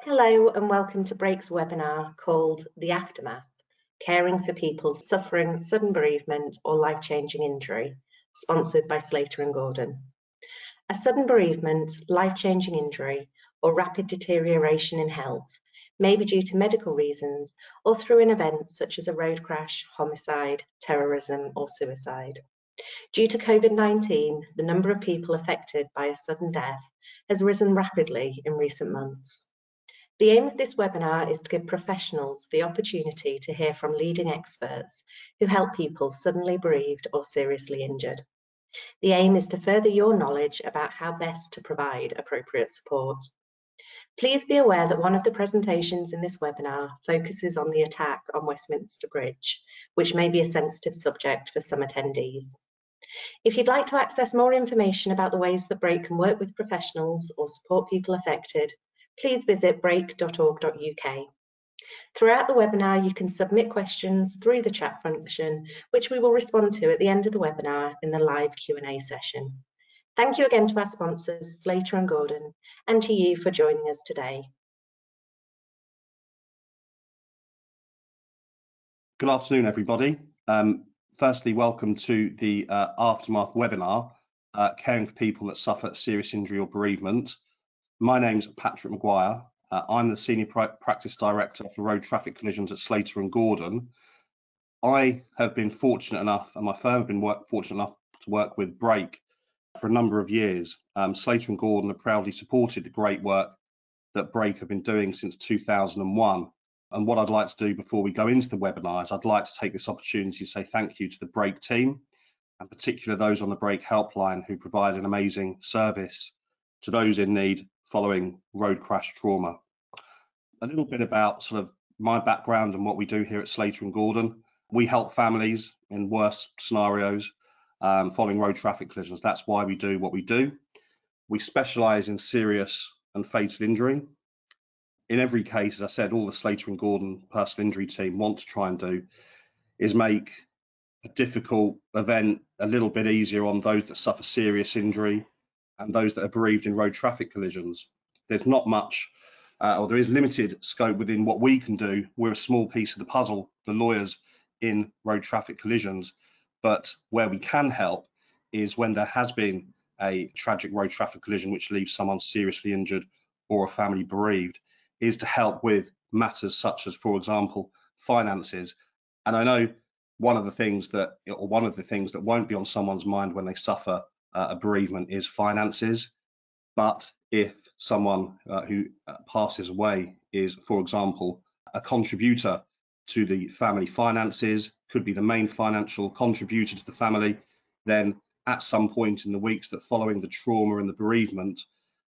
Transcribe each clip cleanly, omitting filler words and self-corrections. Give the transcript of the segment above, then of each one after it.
Hello and welcome to Break's webinar called The Aftermath, Caring for People Suffering Sudden Bereavement or Life-Changing Injury, sponsored by Slater Gordon. A sudden bereavement, life-changing injury, or rapid deterioration in health may be due to medical reasons or through an event such as a road crash, homicide, terrorism, or suicide. Due to COVID-19, the number of people affected by a sudden death has risen rapidly in recent months. The aim of this webinar is to give professionals the opportunity to hear from leading experts who help people suddenly bereaved or seriously injured. The aim is to further your knowledge about how best to provide appropriate support. Please be aware that one of the presentations in this webinar focuses on the attack on Westminster Bridge, which may be a sensitive subject for some attendees. If you'd like to access more information about the ways that Break can work with professionals or support people affected, please visit break.org.uk. Throughout the webinar, you can submit questions through the chat function, which we will respond to at the end of the webinar in the live Q&A session. Thank you again to our sponsors, Slater Gordon, and to you for joining us today. Good afternoon, everybody. Firstly, welcome to the Aftermath webinar, Caring for People that Suffer Serious Injury or Bereavement. My name's Patrick Maguire. I'm the Senior Practice Director for Road Traffic Collisions at Slater Gordon. I have been fortunate enough, and my firm have been fortunate enough to work with Break for a number of years. Slater Gordon have proudly supported the great work that Break have been doing since 2001. And what I'd like to do before we go into the webinar is I'd like to take this opportunity to say thank you to the Break team, and particularly those on the Break helpline who provide an amazing service to those in need following road crash trauma. A little bit about sort of my background and what we do here at Slater Gordon. We help families in worse scenarios following road traffic collisions. That's why we do what we do. We specialise in serious and fatal injury. In every case, as I said, all the Slater Gordon personal injury team want to try and do is make a difficult event a little bit easier on those that suffer serious injury and those that are bereaved in road traffic collisions. There's not much, or there is limited scope within what we can do. We're a small piece of the puzzle, the lawyers in road traffic collisions, but where we can help is when there has been a tragic road traffic collision which leaves someone seriously injured or a family bereaved, is to help with matters such as, for example, finances. And I know one of the things that won't be on someone's mind when they suffer a bereavement is finances. But if someone who passes away is, for example, a contributor to the family finances, could be the main financial contributor to the family, then at some point in the weeks that following the trauma and the bereavement,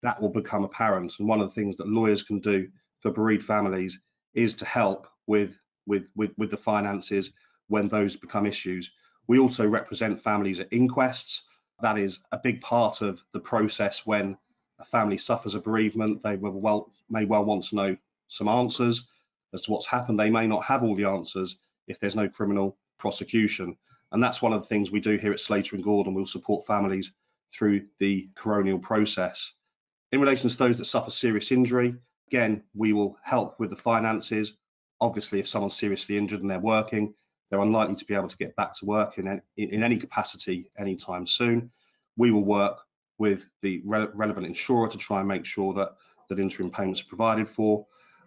that will become apparent. And one of the things that lawyers can do for bereaved families is to help with the finances when those become issues. We also represent families at inquests. That is a big part of the process when a family suffers a bereavement. They may well want to know some answers as to what's happened. They may not have all the answers if there's no criminal prosecution. And that's one of the things we do here at Slater Gordon. We'll support families through the coronial process. In relation to those that suffer serious injury, again, we will help with the finances. Obviously, if someone's seriously injured and they're working, they're unlikely to be able to get back to work in any capacity anytime soon. We will work with the relevant insurer to try and make sure that interim payments are provided for,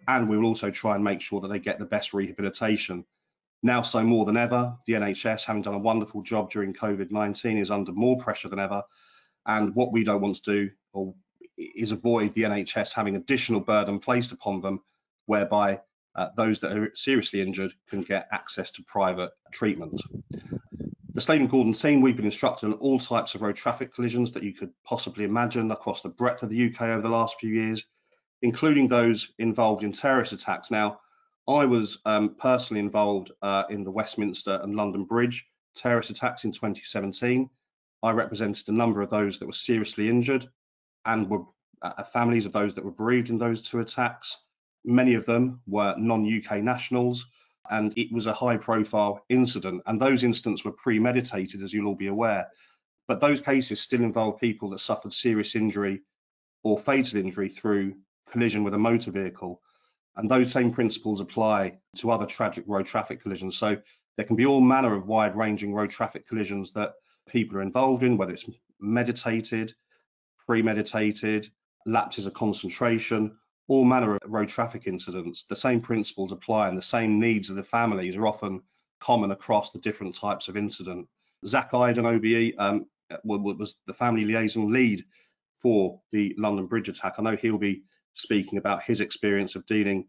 and we will also try and make sure that they get the best rehabilitation. Now, so more than ever, the NHS, having done a wonderful job during COVID-19, is under more pressure than ever, and what we don't want to do is avoid the NHS having additional burden placed upon them, whereby those that are seriously injured can get access to private treatment. The Slater Gordon team, we've been instructed on all types of road traffic collisions that you could possibly imagine across the breadth of the UK over the last few years, including those involved in terrorist attacks. Now, I was personally involved in the Westminster and London Bridge terrorist attacks in 2017. I represented a number of those that were seriously injured and were families of those that were bereaved in those two attacks. Many of them were non-UK nationals, and it was a high-profile incident, and those incidents were premeditated, as you'll all be aware. But those cases still involve people that suffered serious injury or fatal injury through collision with a motor vehicle. And those same principles apply to other tragic road traffic collisions. So there can be all manner of wide-ranging road traffic collisions that people are involved in, whether it's meditated, premeditated, lapses of concentration, all manner of road traffic incidents. The same principles apply, and the same needs of the families are often common across the different types of incident. Zac Idun, OBE, was the family liaison lead for the London Bridge attack. I know he'll be speaking about his experience of dealing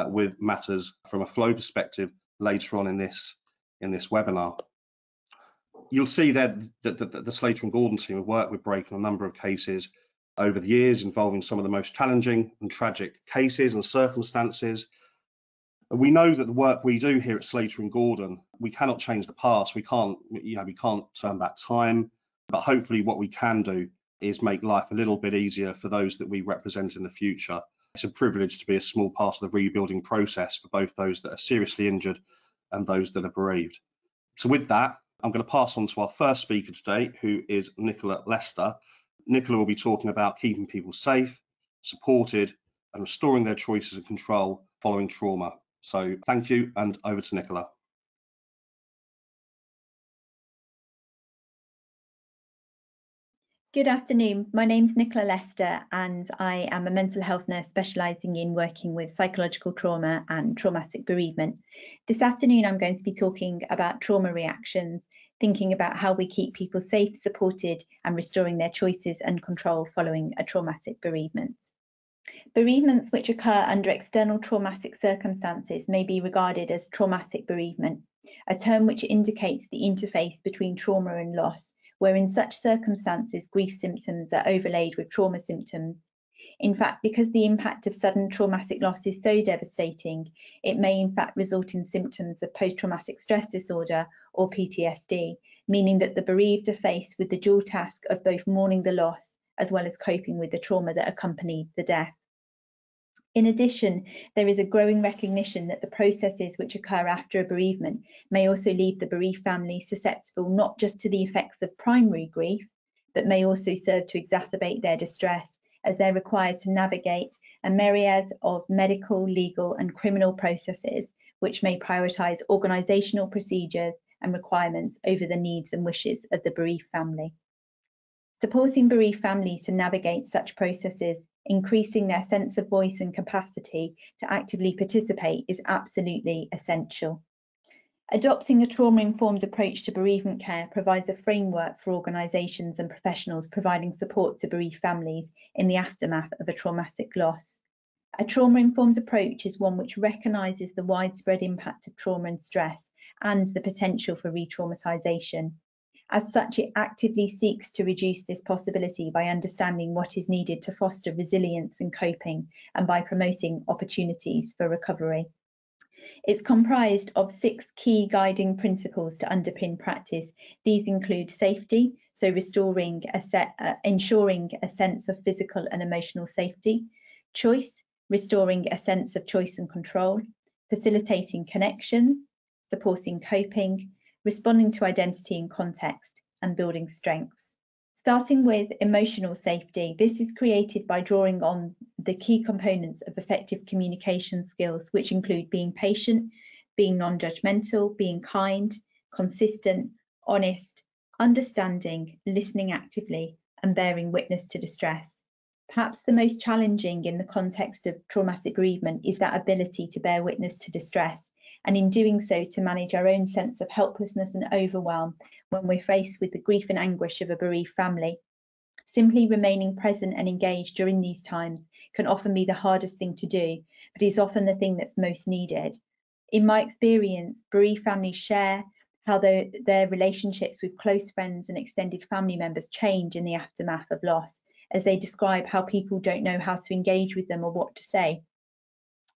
with matters from a flow perspective later on in this webinar. You'll see that the Slater and Gordon team have worked with Brake on a number of cases over the years involving some of the most challenging and tragic cases and circumstances. We know that the work we do here at Slater and Gordon, we cannot change the past. We can't turn back time, but hopefully what we can do is make life a little bit easier for those that we represent in the future. It's a privilege to be a small part of the rebuilding process for both those that are seriously injured and those that are bereaved. So with that, I'm going to pass on to our first speaker today, who is Nicola Lester. Nicola will be talking about keeping people safe, supported, and restoring their choices and control following trauma. So thank you, and over to Nicola. Good afternoon. My name's Nicola Lester, and I am a mental health nurse specialising in working with psychological trauma and traumatic bereavement. This afternoon, I'm going to be talking about trauma reactions, thinking about how we keep people safe, supported, and restoring their choices and control following a traumatic bereavement. Bereavements which occur under external traumatic circumstances may be regarded as traumatic bereavement, a term which indicates the interface between trauma and loss, where in such circumstances grief symptoms are overlaid with trauma symptoms. In fact, because the impact of sudden traumatic loss is so devastating, it may in fact result in symptoms of post-traumatic stress disorder or PTSD, meaning that the bereaved are faced with the dual task of both mourning the loss as well as coping with the trauma that accompanied the death. In addition, there is a growing recognition that the processes which occur after a bereavement may also leave the bereaved family susceptible not just to the effects of primary grief, but may also serve to exacerbate their distress as they're required to navigate a myriad of medical, legal and criminal processes which may prioritise organisational procedures and requirements over the needs and wishes of the bereaved family. Supporting bereaved families to navigate such processes, increasing their sense of voice and capacity to actively participate is absolutely essential. Adopting a trauma-informed approach to bereavement care provides a framework for organisations and professionals providing support to bereaved families in the aftermath of a traumatic loss. A trauma-informed approach is one which recognises the widespread impact of trauma and stress and the potential for re-traumatisation. As such, it actively seeks to reduce this possibility by understanding what is needed to foster resilience and coping, and by promoting opportunities for recovery. It's comprised of 6 key guiding principles to underpin practice. These include safety, so ensuring a sense of physical and emotional safety; choice, restoring a sense of choice and control; facilitating connections; supporting coping; responding to identity and context; and building strengths. Starting with emotional safety, this is created by drawing on the key components of effective communication skills, which include being patient, being non-judgmental, being kind, consistent, honest, understanding, listening actively, and bearing witness to distress. Perhaps the most challenging in the context of traumatic bereavement is that ability to bear witness to distress, and in doing so to manage our own sense of helplessness and overwhelm when we're faced with the grief and anguish of a bereaved family. Simply remaining present and engaged during these times can often be the hardest thing to do, but is often the thing that's most needed. In my experience, bereaved families share how their relationships with close friends and extended family members change in the aftermath of loss, as they describe how people don't know how to engage with them or what to say.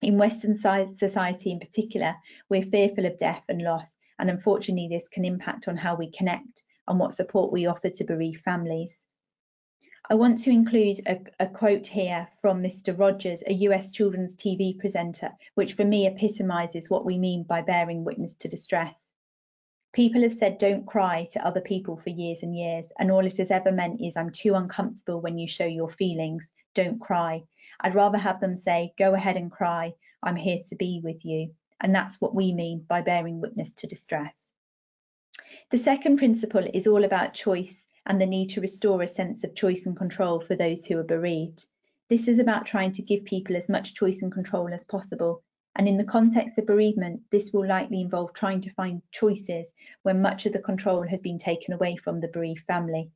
In Western society in particular, we're fearful of death and loss, and unfortunately this can impact on how we connect and what support we offer to bereaved families. I want to include a quote here from Mr. Rogers, a US children's TV presenter, which for me epitomises what we mean by bearing witness to distress. People have said don't cry to other people for years and years, and all it has ever meant is I'm too uncomfortable when you show your feelings, don't cry. I'd rather have them say, go ahead and cry, I'm here to be with you. And that's what we mean by bearing witness to distress. The second principle is all about choice and the need to restore a sense of choice and control for those who are bereaved. This is about trying to give people as much choice and control as possible. And in the context of bereavement, this will likely involve trying to find choices when much of the control has been taken away from the bereaved family.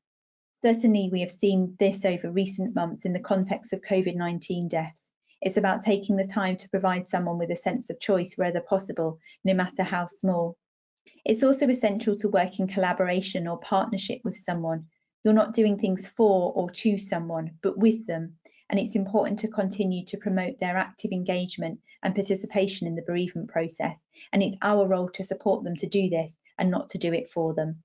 Certainly, we have seen this over recent months in the context of COVID-19 deaths. It's about taking the time to provide someone with a sense of choice wherever possible, no matter how small. It's also essential to work in collaboration or partnership with someone. You're not doing things for or to someone, but with them. And it's important to continue to promote their active engagement and participation in the bereavement process. And it's our role to support them to do this and not to do it for them.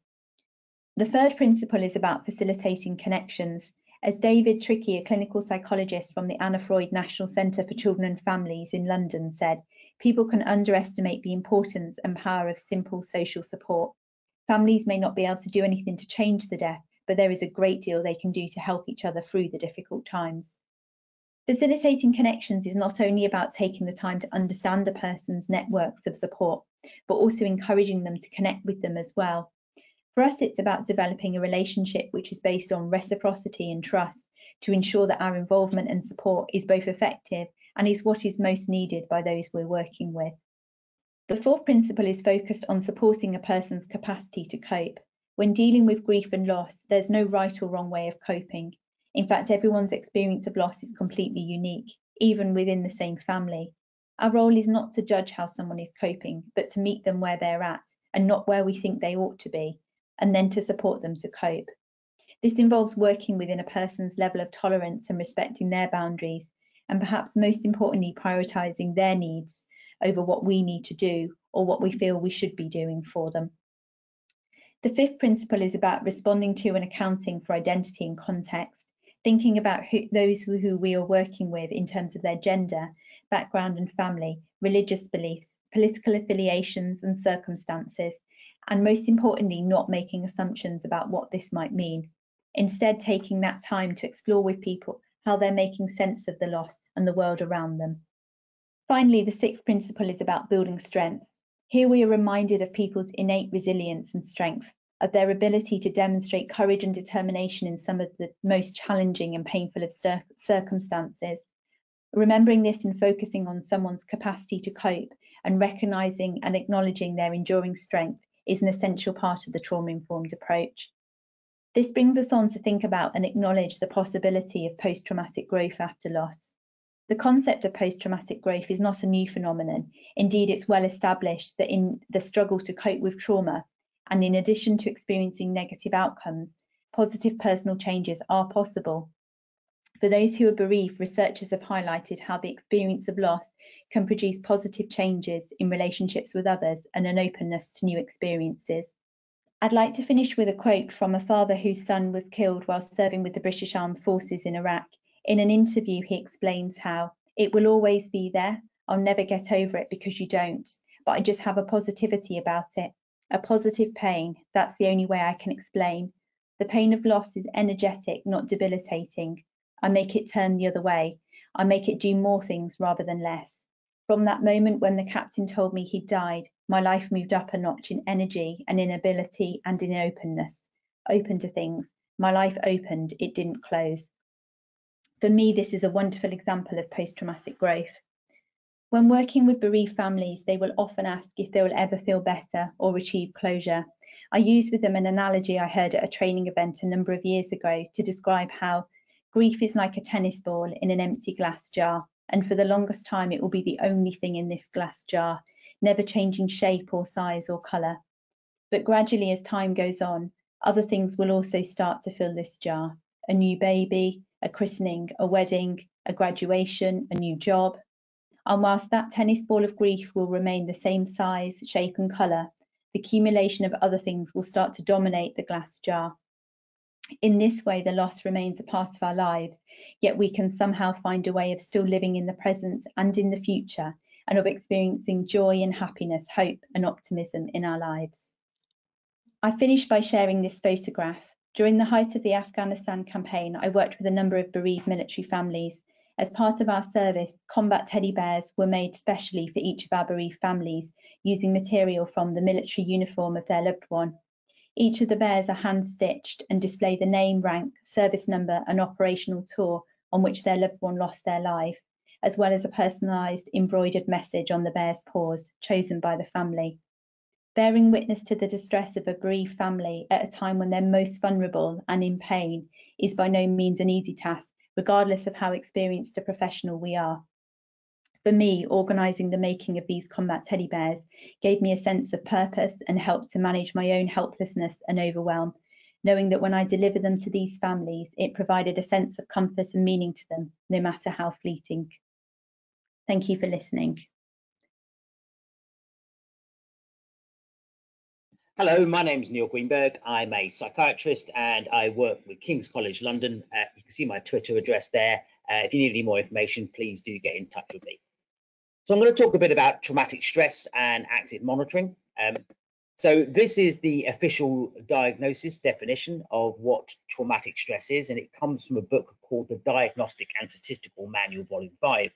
The third principle is about facilitating connections. As David Trickey, a clinical psychologist from the Anna Freud National Centre for Children and Families in London, said, people can underestimate the importance and power of simple social support. Families may not be able to do anything to change the death, but there is a great deal they can do to help each other through the difficult times. Facilitating connections is not only about taking the time to understand a person's networks of support, but also encouraging them to connect with them as well. For us, it's about developing a relationship which is based on reciprocity and trust to ensure that our involvement and support is both effective and is what is most needed by those we're working with. The fourth principle is focused on supporting a person's capacity to cope. When dealing with grief and loss, there's no right or wrong way of coping. In fact, everyone's experience of loss is completely unique, even within the same family. Our role is not to judge how someone is coping, but to meet them where they're at and not where we think they ought to be, and then to support them to cope. This involves working within a person's level of tolerance and respecting their boundaries, and perhaps most importantly, prioritising their needs over what we need to do or what we feel we should be doing for them. The fifth principle is about responding to and accounting for identity and context, thinking about those who we are working with in terms of their gender, background and family, religious beliefs, political affiliations and circumstances, and most importantly, not making assumptions about what this might mean. Instead, taking that time to explore with people how they're making sense of the loss and the world around them. Finally, the sixth principle is about building strength. Here we are reminded of people's innate resilience and strength, of their ability to demonstrate courage and determination in some of the most challenging and painful of circumstances. Remembering this and focusing on someone's capacity to cope and recognising and acknowledging their enduring strength is an essential part of the trauma-informed approach. This brings us on to think about and acknowledge the possibility of post-traumatic growth after loss. The concept of post-traumatic growth is not a new phenomenon. Indeed, it's well established that in the struggle to cope with trauma, and in addition to experiencing negative outcomes, positive personal changes are possible. For those who are bereaved, researchers have highlighted how the experience of loss can produce positive changes in relationships with others and an openness to new experiences. I'd like to finish with a quote from a father whose son was killed while serving with the British Armed Forces in Iraq. In an interview, he explains how, "It will always be there. I'll never get over it because you don't, but I just have a positivity about it, a positive pain. That's the only way I can explain. The pain of loss is energetic, not debilitating. I make it turn the other way. I make it do more things rather than less. From that moment when the captain told me he'd died, my life moved up a notch in energy and in ability and in openness. Open to things. My life opened, it didn't close." For me, this is a wonderful example of post-traumatic growth. When working with bereaved families, they will often ask if they will ever feel better or achieve closure. I use with them an analogy I heard at a training event a number of years ago to describe how grief is like a tennis ball in an empty glass jar, and for the longest time it will be the only thing in this glass jar, never changing shape or size or colour. But gradually, as time goes on, other things will also start to fill this jar. A new baby, a christening, a wedding, a graduation, a new job. And whilst that tennis ball of grief will remain the same size, shape and colour, the accumulation of other things will start to dominate the glass jar. In this way, the loss remains a part of our lives, yet we can somehow find a way of still living in the present and in the future, and of experiencing joy and happiness, hope and optimism in our lives. I finish by sharing this photograph. During the height of the Afghanistan campaign, I worked with a number of bereaved military families, As part of our service, combat teddy bears were made specially for each of our bereaved families, using material from the military uniform of their loved one. Each of the bears are hand-stitched and display the name, rank, service number and operational tour on which their loved one lost their life, as well as a personalised embroidered message on the bear's paws, chosen by the family. Bearing witness to the distress of a bereaved family at a time when they're most vulnerable and in pain is by no means an easy task, regardless of how experienced a professional we are. For me, organising the making of these combat teddy bears gave me a sense of purpose and helped to manage my own helplessness and overwhelm, knowing that when I delivered them to these families, it provided a sense of comfort and meaning to them, no matter how fleeting. Thank you for listening. Hello, my name is Neil Greenburg. I'm a psychiatrist and I work with King's College London. You can see my Twitter address there. If you need any more information, please do get in touch with me. So I'm going to talk a bit about traumatic stress and active monitoring. So this is the official diagnosis definition of what traumatic stress is, and it comes from a book called the Diagnostic and Statistical Manual, Volume 5.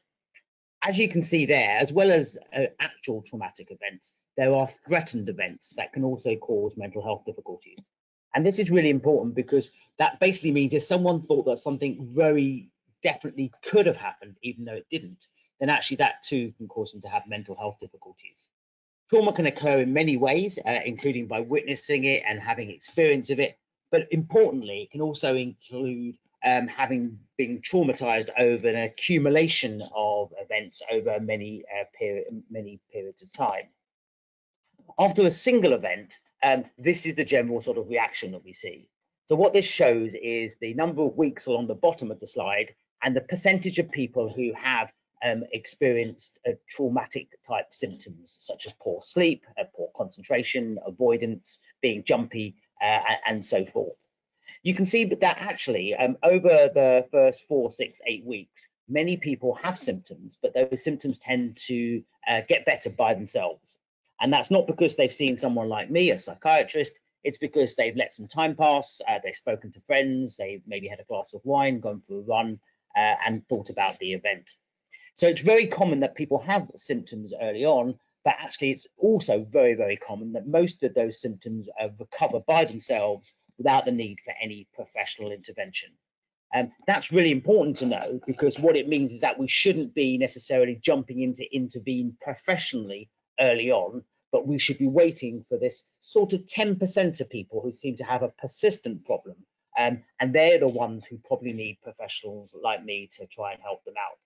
As you can see there, as well as actual traumatic events, there are threatened events that can also cause mental health difficulties. And this is really important because that basically means if someone thought that something very definitely could have happened, even though it didn't, then actually that too can cause them to have mental health difficulties. Trauma can occur in many ways, including by witnessing it and having experience of it. But importantly, it can also include having been traumatized over an accumulation of events over many periods of time. After a single event, this is the general sort of reaction that we see. So what this shows is the number of weeks along the bottom of the slide and the percentage of people who have experienced traumatic type symptoms, such as poor sleep, poor concentration, avoidance, being jumpy, and so forth. You can see that actually over the first 4, 6, 8 weeks, many people have symptoms, but those symptoms tend to get better by themselves. And that's not because they've seen someone like me, a psychiatrist. It's because they've let some time pass, they've spoken to friends, they've maybe had a glass of wine, gone for a run, and thought about the event. So it's very common that people have symptoms early on, but actually it's also very, very common that most of those symptoms recover by themselves without the need for any professional intervention. That's really important to know, because what it means is that we shouldn't be necessarily jumping in to intervene professionally early on, but we should be waiting for this sort of 10% of people who seem to have a persistent problem. And they're the ones who probably need professionals like me to try and help them out.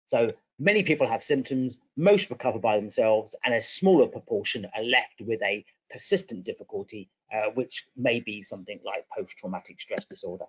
So many people have symptoms, most recover by themselves, and a smaller proportion are left with a persistent difficulty, which may be something like post-traumatic stress disorder.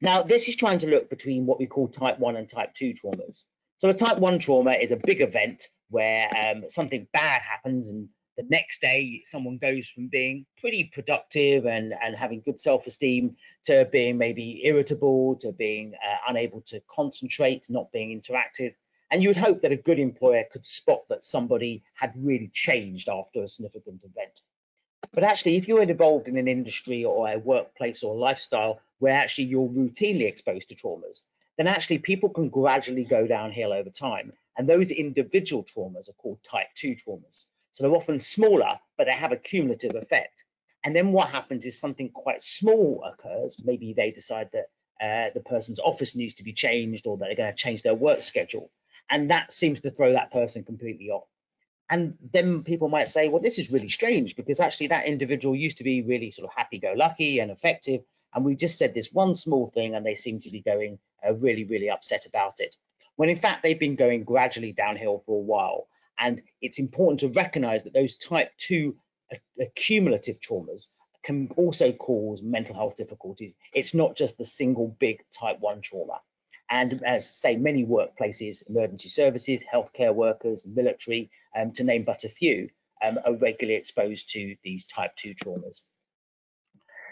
Now, this is trying to look between what we call type 1 and type 2 traumas. So a type 1 trauma is a big event where something bad happens, and the next day someone goes from being pretty productive and having good self-esteem to being maybe irritable, to being unable to concentrate, not being interactive. And you would hope that a good employer could spot that somebody had really changed after a significant event. But actually, if you're involved in an industry or a workplace or lifestyle where actually you're routinely exposed to traumas, then actually people can gradually go downhill over time. And those individual traumas are called type 2 traumas. So they're often smaller, but they have a cumulative effect. And then what happens is something quite small occurs. Maybe they decide that the person's office needs to be changed, or that they're going to change their work schedule. And that seems to throw that person completely off. And then people might say, well, this is really strange, because actually that individual used to be really sort of happy-go-lucky and effective. And we just said this one small thing and they seem to be going really, really upset about it. When in fact, they've been going gradually downhill for a while. And it's important to recognize that those type 2 accumulative traumas can also cause mental health difficulties. It's not just the single big type 1 trauma. And as I say, many workplaces, emergency services, healthcare workers, military, to name but a few, are regularly exposed to these type 2 traumas.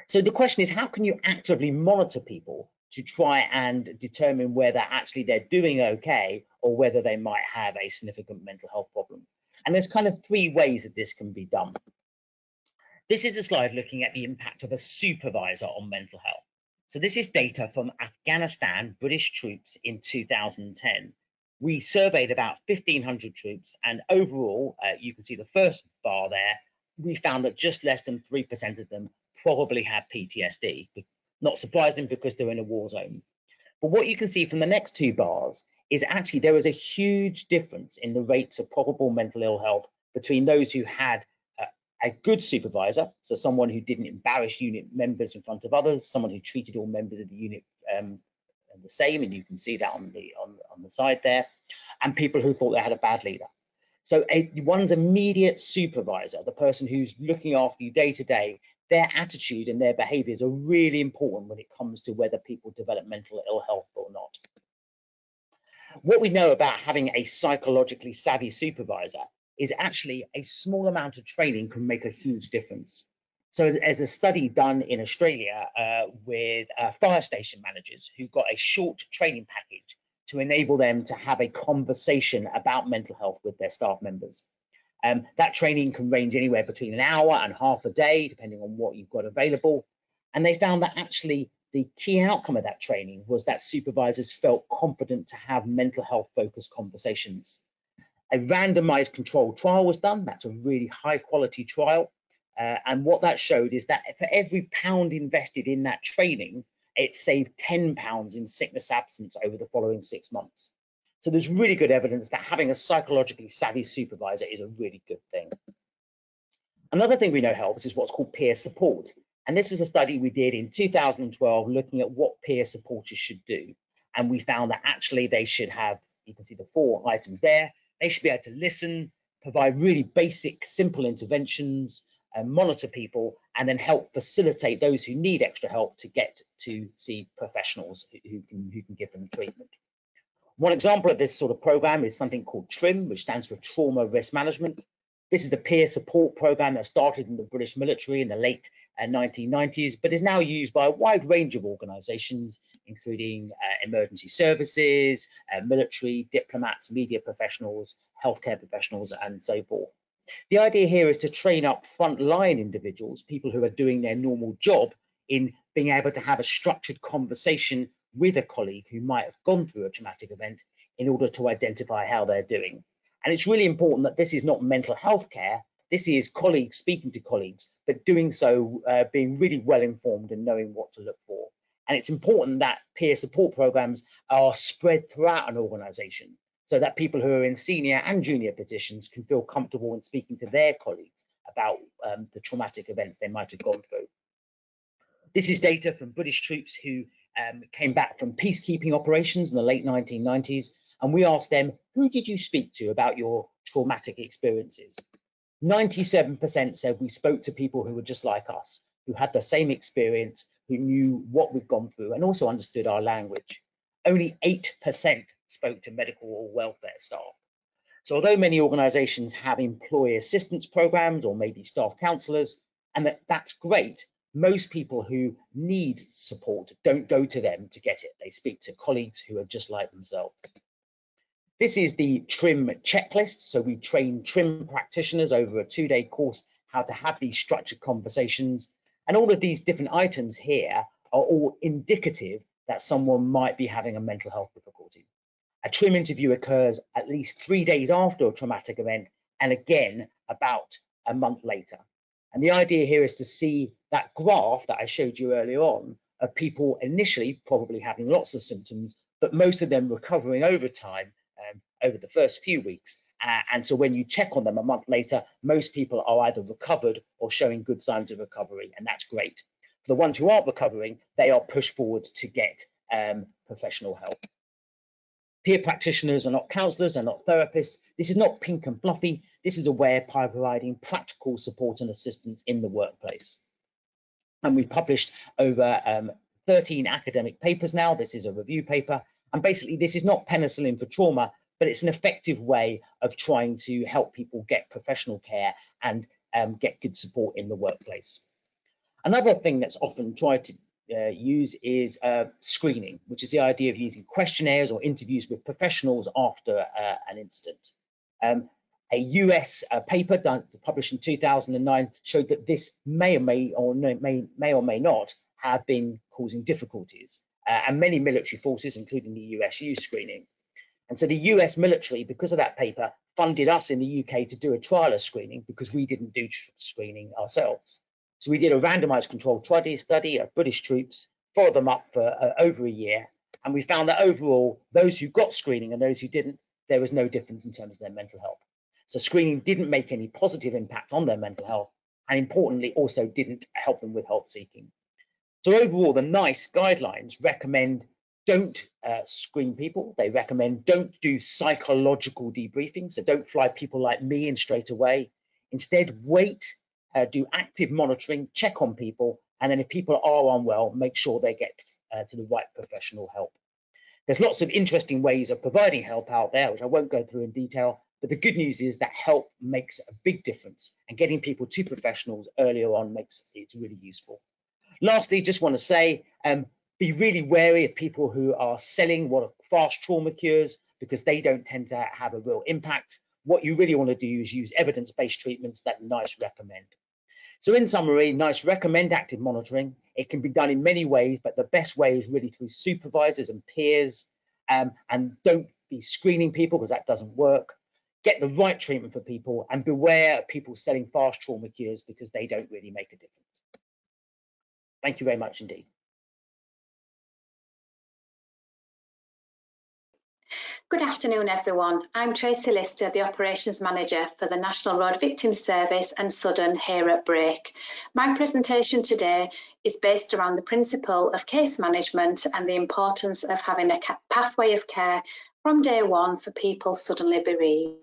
So the question is, how can you actively monitor people to try and determine whether actually they're doing okay or whether they might have a significant mental health problem? And there's kind of 3 ways that this can be done. This is a slide looking at the impact of a supervisor on mental health. So this is data from Afghanistan, British troops in 2010. We surveyed about 1,500 troops, and overall, you can see the first bar there, we found that just less than 3% of them probably had PTSD. Not surprising because they're in a war zone. But what you can see from the next two bars is actually there was a huge difference in the rates of probable mental ill health between those who had a good supervisor, so someone who didn't embarrass unit members in front of others, someone who treated all members of the unit the same, and you can see that on the side there, and people who thought they had a bad leader. So one's immediate supervisor, the person who's looking after you day to day, their attitude and their behaviors are really important when it comes to whether people develop mental ill health or not. What we know about having a psychologically savvy supervisor is actually a small amount of training can make a huge difference. So as a study done in Australia with fire station managers who got a short training package to enable them to have a conversation about mental health with their staff members. That training can range anywhere between an hour and half a day, depending on what you've got available. And they found that actually the key outcome of that training was that supervisors felt confident to have mental health focused conversations. A randomized controlled trial was done. That's a really high quality trial. And what that showed is that for every pound invested in that training, it saved £10 in sickness absence over the following 6 months. So there's really good evidence that having a psychologically savvy supervisor is a really good thing. Another thing we know helps is what's called peer support. And this is a study we did in 2012 looking at what peer supporters should do. And we found that actually they should have, you can see the 4 items there, they should be able to listen, provide really basic, simple interventions, monitor people, and then help facilitate those who need extra help to get to see professionals who can give them treatment. One example of this sort of program is something called TRIM, which stands for Trauma Risk Management. This is a peer support program that started in the British military in the late 1990s, but is now used by a wide range of organisations, including emergency services, military, diplomats, media professionals, healthcare professionals, and so forth. The idea here is to train up frontline individuals, people who are doing their normal job, in being able to have a structured conversation with a colleague who might have gone through a traumatic event in order to identify how they're doing. And it's really important that this is not mental health care. This is colleagues speaking to colleagues, but doing so being really well informed and knowing what to look for. And it's important that peer support programs are spread throughout an organization so that people who are in senior and junior positions can feel comfortable in speaking to their colleagues about the traumatic events they might have gone through. This is data from British troops who came back from peacekeeping operations in the late 1990s, and we asked them, who did you speak to about your traumatic experiences? 97% said we spoke to people who were just like us, who had the same experience, who knew what we'd gone through and also understood our language. Only 8% spoke to medical or welfare staff. So although many organisations have employee assistance programs or maybe staff counsellors, and that's great, most people who need support don't go to them to get it. They speak to colleagues who are just like themselves. This is the TRIM checklist. So we train TRIM practitioners over a 2-day course how to have these structured conversations. And all of these different items here are all indicative that someone might be having a mental health difficulty. A TRIM interview occurs at least 3 days after a traumatic event, and again about a month later. And the idea here is to see that graph that I showed you earlier on of people initially probably having lots of symptoms, but most of them recovering over time, over the first few weeks. And so when you check on them a month later, most people are either recovered or showing good signs of recovery, and that's great. For the ones who aren't recovering, they are pushed forward to get professional help. Peer practitioners are not counsellors, they're not therapists. This is not pink and fluffy. This is a way of providing practical support and assistance in the workplace. And we've published over 13 academic papers now. This is a review paper. And basically, this is not penicillin for trauma, but it's an effective way of trying to help people get professional care and get good support in the workplace. Another thing that's often tried to use is screening, which is the idea of using questionnaires or interviews with professionals after an incident. A US paper published in 2009 showed that this may or may not have been causing difficulties, and many military forces, including the US, use screening. And so the US military, because of that paper, funded us in the UK to do a trial of screening because we didn't do screening ourselves. So we did a randomized controlled study of British troops, followed them up for over a year, and we found that overall, those who got screening and those who didn't, there was no difference in terms of their mental health. So screening didn't make any positive impact on their mental health, and importantly, also didn't help them with help seeking. So overall, the NICE guidelines recommend don't screen people. They recommend don't do psychological debriefing. So don't fly people like me in straight away. Instead, wait, do active monitoring, check on people, and then if people are unwell, make sure they get to the right professional help. There's lots of interesting ways of providing help out there, which I won't go through in detail, but the good news is that help makes a big difference, and getting people to professionals earlier on makes it really useful. Lastly, just want to say, be really wary of people who are selling what are fast trauma cures, because they don't tend to have a real impact. What you really want to do is use evidence-based treatments that NICE recommend. So in summary, NICE recommend active monitoring. It can be done in many ways, but the best way is really through supervisors and peers, and don't be screening people because that doesn't work. Get the right treatment for people, and beware of people selling fast trauma cures because they don't really make a difference. Thank you very much indeed. Good afternoon, everyone. I'm Tracey, the Operations Manager for the National Road Victims Service and Sudden here at Brake. My presentation today is based around the principle of case management and the importance of having a pathway of care from day one for people suddenly bereaved.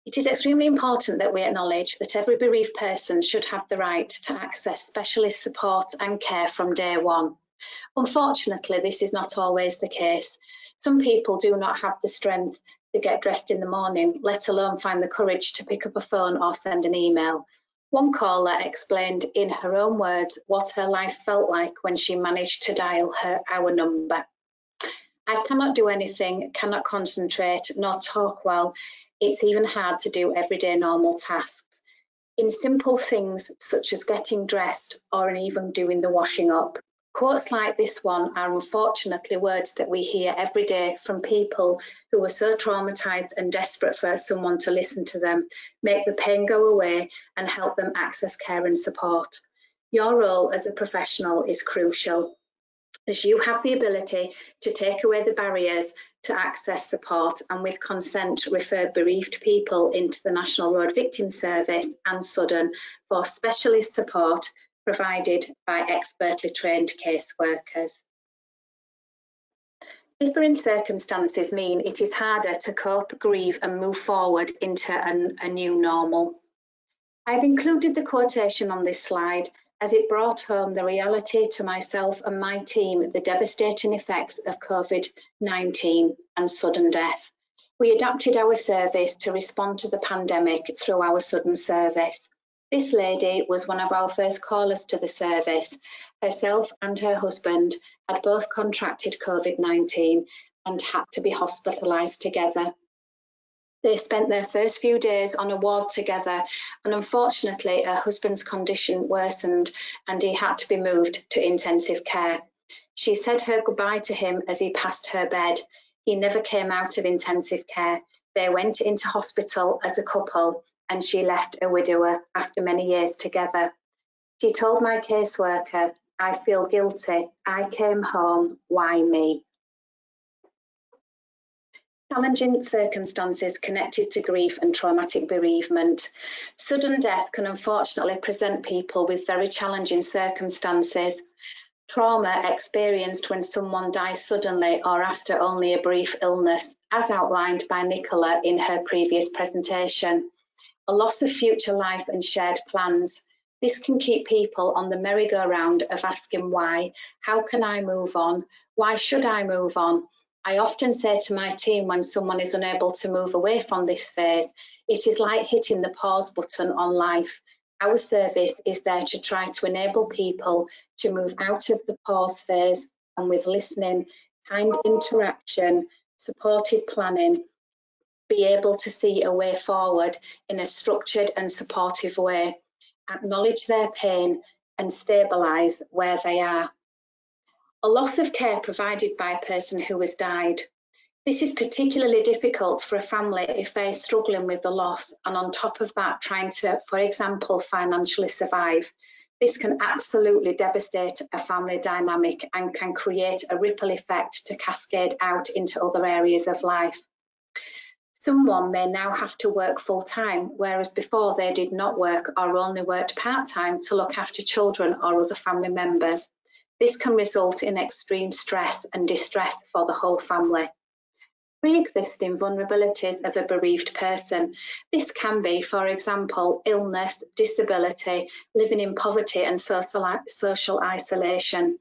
It is extremely important that we acknowledge that every bereaved person should have the right to access specialist support and care from day one. Unfortunately, this is not always the case. Some people do not have the strength to get dressed in the morning, let alone find the courage to pick up a phone or send an email. One caller explained in her own words what her life felt like when she managed to dial our number. I cannot do anything, cannot concentrate, nor talk well. It's even hard to do everyday normal tasks. In simple things such as getting dressed or even doing the washing up. Quotes like this one are unfortunately words that we hear every day from people who are so traumatised and desperate for someone to listen to them, make the pain go away and help them access care and support. Your role as a professional is crucial, as you have the ability to take away the barriers to access support and with consent refer bereaved people into the National Road Victims Service and Sudden for specialist support provided by expertly trained caseworkers. Different circumstances mean it is harder to cope, grieve and move forward into a new normal. I've included the quotation on this slide as it brought home the reality to myself and my team, the devastating effects of COVID-19 and sudden death. We adapted our service to respond to the pandemic through our Sudden service. This lady was one of our first callers to the service. Herself and her husband had both contracted COVID-19 and had to be hospitalised together. They spent their first few days on a ward together, and unfortunately her husband's condition worsened and he had to be moved to intensive care. She said her goodbye to him as he passed her bed. He never came out of intensive care. They went into hospital as a couple, and she left a widower after many years together. She told my caseworker, "I feel guilty. I came home. Why me?" Challenging circumstances connected to grief and traumatic bereavement. Sudden death can unfortunately present people with very challenging circumstances. Trauma experienced when someone dies suddenly or after only a brief illness, as outlined by Nicola in her previous presentation. A loss of future life and shared plans. This can keep people on the merry-go-round of asking why, how can I move on, why should I move on? I often say to my team when someone is unable to move away from this phase, it is like hitting the pause button on life. Our service is there to try to enable people to move out of the pause phase and with listening, kind interaction, supported planning, be able to see a way forward in a structured and supportive way, acknowledge their pain, and stabilise where they are. A loss of care provided by a person who has died. This is particularly difficult for a family if they're struggling with the loss and on top of that trying to, for example, financially survive. This can absolutely devastate a family dynamic and can create a ripple effect to cascade out into other areas of life. Someone may now have to work full-time, whereas before they did not work or only worked part-time to look after children or other family members. This can result in extreme stress and distress for the whole family. Pre-existing vulnerabilities of a bereaved person. This can be, for example, illness, disability, living in poverty and social isolation.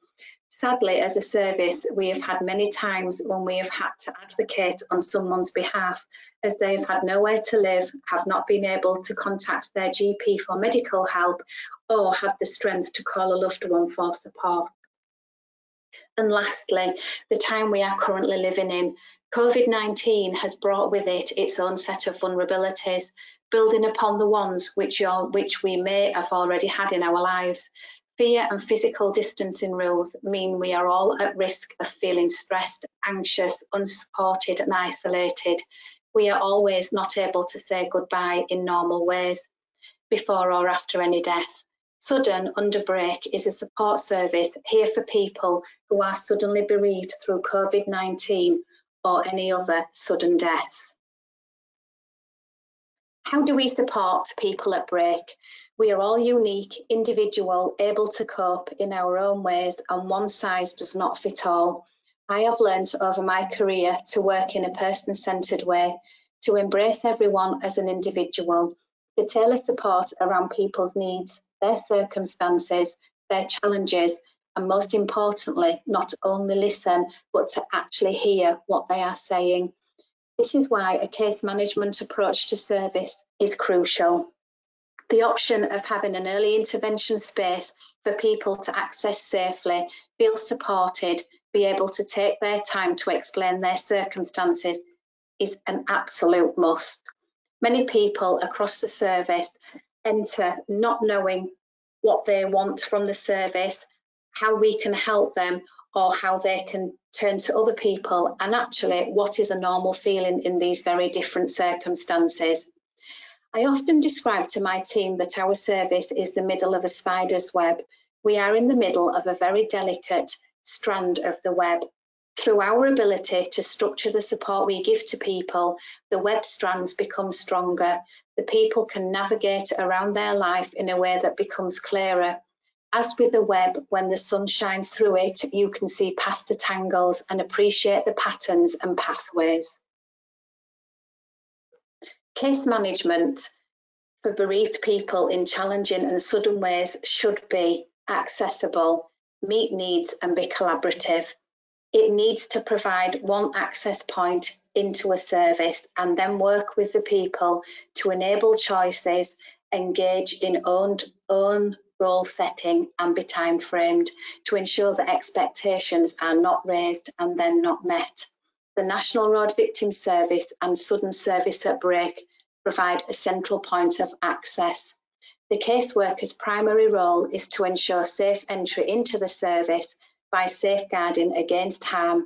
Sadly, as a service, we have had many times when we have had to advocate on someone's behalf as they have had nowhere to live, have not been able to contact their GP for medical help, or had the strength to call a loved one for support. And lastly, the time we are currently living in. COVID-19 has brought with it its own set of vulnerabilities, building upon the ones which we may have already had in our lives. Fear and physical distancing rules mean we are all at risk of feeling stressed, anxious, unsupported and isolated. We are always not able to say goodbye in normal ways, before or after any death. Sudden Under Break is a support service here for people who are suddenly bereaved through COVID-19 or any other sudden death. How do we support people at break? We are all unique, individual, able to cope in our own ways, and one size does not fit all. I have learned over my career to work in a person-centred way, to embrace everyone as an individual, to tailor support around people's needs, their circumstances, their challenges, and most importantly, not only listen, but to actually hear what they are saying. This is why a case management approach to service is crucial. The option of having an early intervention space for people to access safely, feel supported, be able to take their time to explain their circumstances is an absolute must. Many people across the service enter not knowing what they want from the service, how we can help them, or how they can turn to other people, and actually what is a normal feeling in these very different circumstances. I often describe to my team that our service is the middle of a spider's web. We are in the middle of a very delicate strand of the web. Through our ability to structure the support we give to people, the web strands become stronger. The people can navigate around their life in a way that becomes clearer. As with the web, when the sun shines through it, you can see past the tangles and appreciate the patterns and pathways. Case management for bereaved people in challenging and sudden ways should be accessible, meet needs and be collaborative. It needs to provide one access point into a service and then work with the people to enable choices, engage in own goal setting and be time framed to ensure that expectations are not raised and then not met. The National Road Victim Service and Sudden Service at Break provide a central point of access. The caseworker's primary role is to ensure safe entry into the service by safeguarding against harm,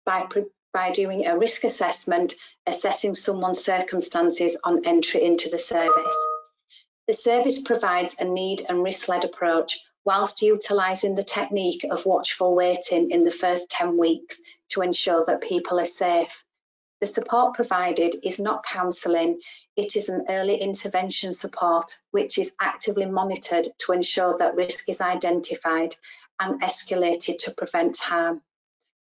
by doing a risk assessment, assessing someone's circumstances on entry into the service. The service provides a need and risk-led approach whilst utilising the technique of watchful waiting in the first 10 weeks to ensure that people are safe. The support provided is not counselling, it is an early intervention support which is actively monitored to ensure that risk is identified and escalated to prevent harm.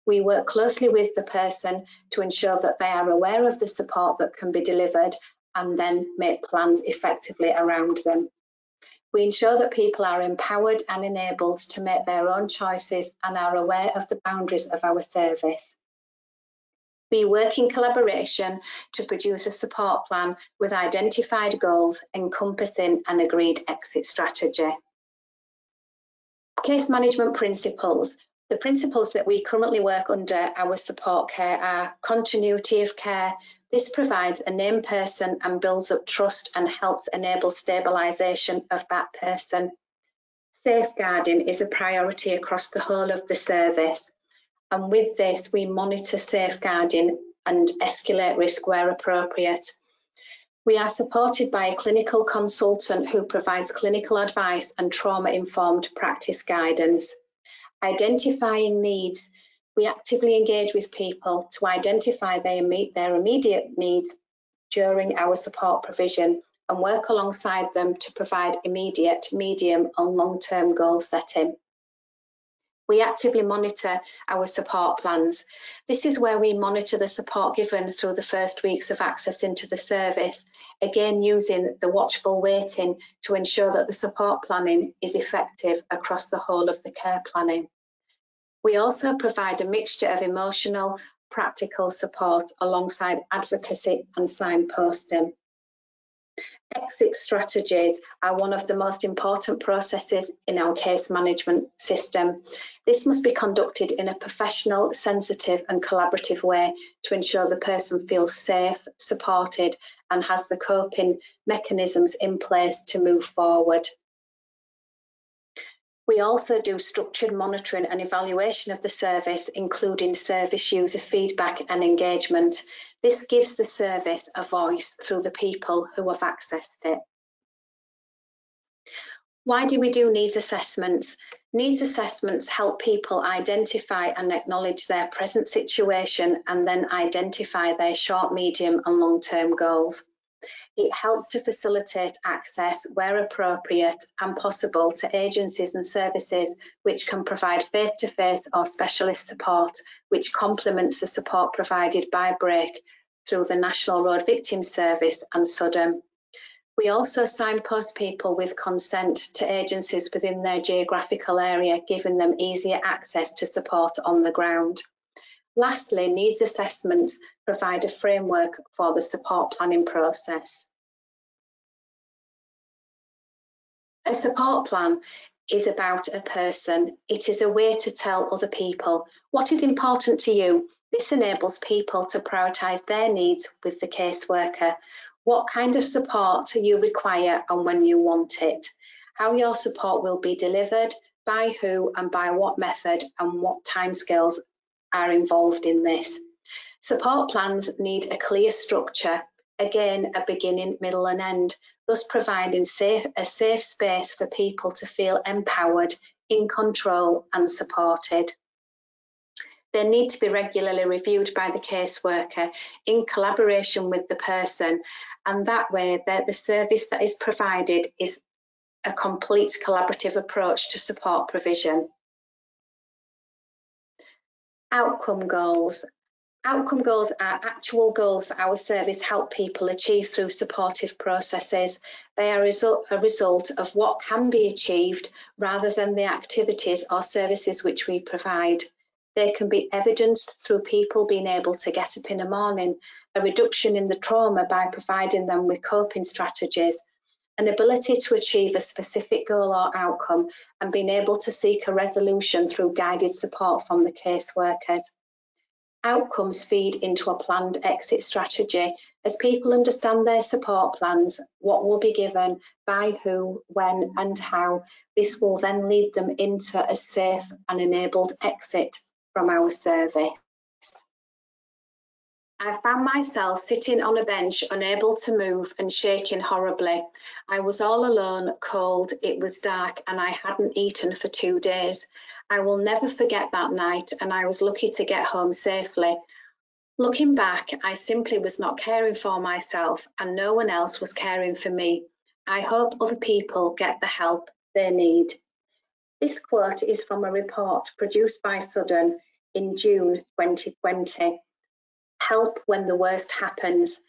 We work closely with the person to ensure that they are aware of the support that can be delivered and then make plans effectively around them. We ensure that people are empowered and enabled to make their own choices and are aware of the boundaries of our service. We work in collaboration to produce a support plan with identified goals encompassing an agreed exit strategy. Case management principles. The principles that we currently work under our support care are continuity of care. This provides a named person and builds up trust and helps enable stabilisation of that person. Safeguarding is a priority across the whole of the service, and with this we monitor safeguarding and escalate risk where appropriate. We are supported by a clinical consultant who provides clinical advice and trauma-informed practice guidance. Identifying needs, we actively engage with people to identify their immediate needs during our support provision and work alongside them to provide immediate, medium and long-term goal setting. We actively monitor our support plans. This is where we monitor the support given through the first weeks of access into the service, again using the watchful waiting to ensure that the support planning is effective across the whole of the care planning. We also provide a mixture of emotional, practical support alongside advocacy and signposting. Exit strategies are one of the most important processes in our case management system. This must be conducted in a professional, sensitive and collaborative way to ensure the person feels safe, supported and has the coping mechanisms in place to move forward. We also do structured monitoring and evaluation of the service, including service user feedback and engagement. This gives the service a voice through the people who have accessed it. Why do we do needs assessments? Needs assessments help people identify and acknowledge their present situation and then identify their short, medium and long-term goals. It helps to facilitate access where appropriate and possible to agencies and services which can provide face-to-face or specialist support, which complements the support provided by BRAKE through the National Road Victims Service and SUDM. We also signpost people with consent to agencies within their geographical area, giving them easier access to support on the ground. Lastly, needs assessments provide a framework for the support planning process. A support plan is about a person. It is a way to tell other people what is important to you. This enables people to prioritise their needs with the caseworker, what kind of support you require and when you want it, how your support will be delivered, by who and by what method, and what timescales are involved in this. Support plans need a clear structure, again a beginning, middle and end, thus providing a safe space for people to feel empowered, in control and supported. They need to be regularly reviewed by the caseworker in collaboration with the person, and that way the service that is provided is a complete collaborative approach to support provision. Outcome goals. Outcome goals are actual goals that our service help people achieve through supportive processes. They are a result of what can be achieved rather than the activities or services which we provide. They can be evidenced through people being able to get up in the morning, a reduction in the trauma by providing them with coping strategies, an ability to achieve a specific goal or outcome, and being able to seek a resolution through guided support from the caseworkers. Outcomes feed into a planned exit strategy as people understand their support plans, what will be given, by who, when and how. This will then lead them into a safe and enabled exit from our service. I found myself sitting on a bench, unable to move and shaking horribly. I was all alone, cold, it was dark and I hadn't eaten for 2 days. I will never forget that night and I was lucky to get home safely. Looking back, I simply was not caring for myself and no one else was caring for me. I hope other people get the help they need. This quote is from a report produced by SUDM in June 2020. Help when the worst happens.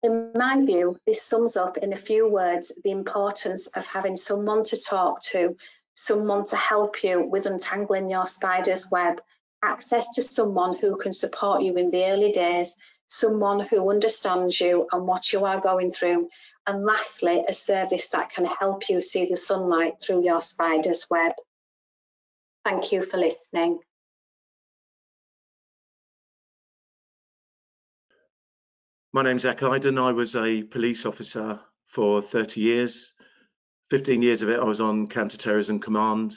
In my view, this sums up in a few words the importance of having someone to talk to, someone to help you with untangling your spider's web, access to someone who can support you in the early days, someone who understands you and what you are going through, and lastly, a service that can help you see the sunlight through your spider's web. Thank you for listening. My name's Zac Idun. I was a police officer for 30 years. 15 years of it, I was on counter-terrorism command.